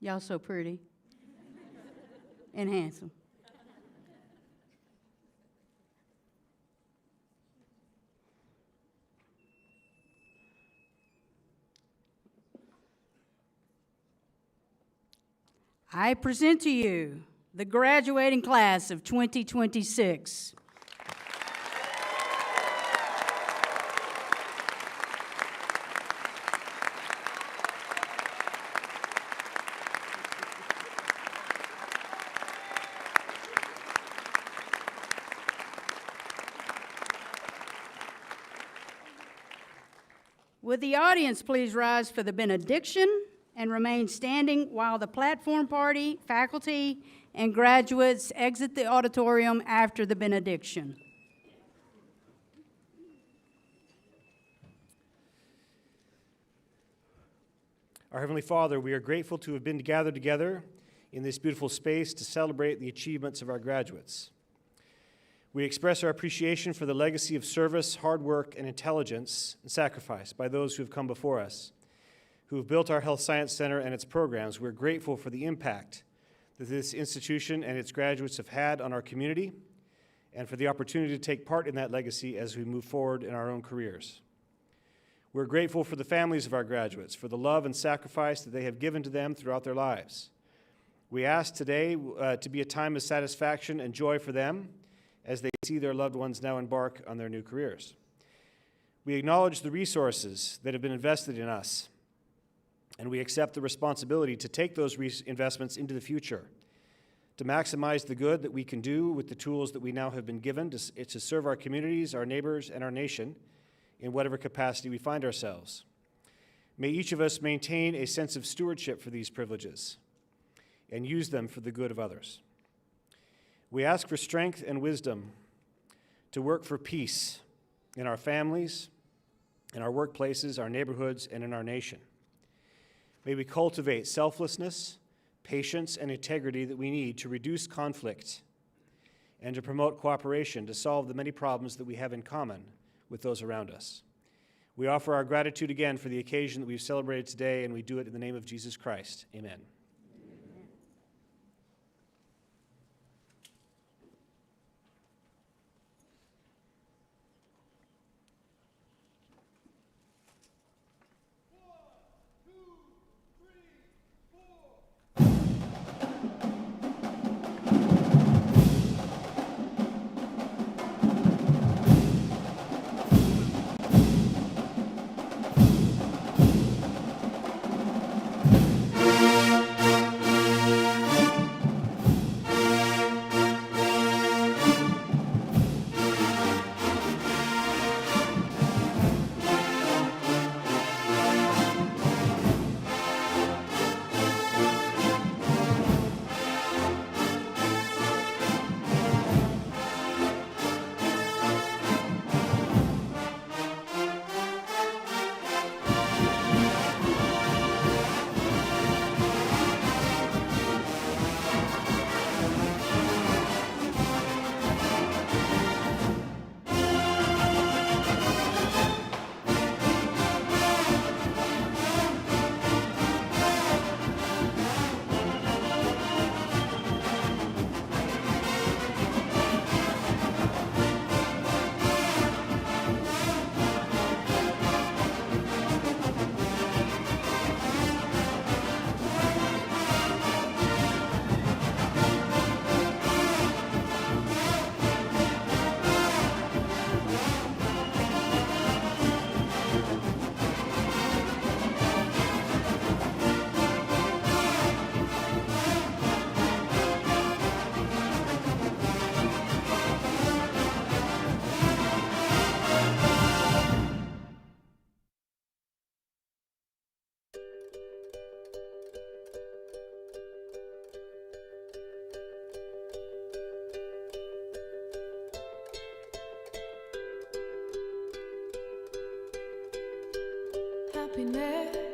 Y'all so pretty and handsome. I present to you the graduating class of 2026. Would the audience please rise for the benediction and remain standing while the platform party, faculty, and graduates exit the auditorium after the benediction. Our Heavenly Father, we are grateful to have been gathered together in this beautiful space to celebrate the achievements of our graduates. We express our appreciation for the legacy of service, hard work, and intelligence and sacrifice by those who have come before us, who have built our Health Science Center and its programs. We're grateful for the impact that this institution and its graduates have had on our community and for the opportunity to take part in that legacy as we move forward in our own careers. We're grateful for the families of our graduates, for the love and sacrifice that they have given to them throughout their lives. We ask today to be a time of satisfaction and joy for them as they see their loved ones now embark on their new careers. We acknowledge the resources that have been invested in us, and we accept the responsibility to take those investments into the future, to maximize the good that we can do with the tools that we now have been given to serve our communities, our neighbors, and our nation in whatever capacity we find ourselves. May each of us maintain a sense of stewardship for these privileges and use them for the good of others. We ask for strength and wisdom to work for peace in our families, in our workplaces, our neighborhoods, and in our nation. May we cultivate selflessness, patience, and integrity that we need to reduce conflict and to promote cooperation to solve the many problems that we have in common with those around us. We offer our gratitude again for the occasion that we've celebrated today, and we do it in the name of Jesus Christ. Amen. happiness.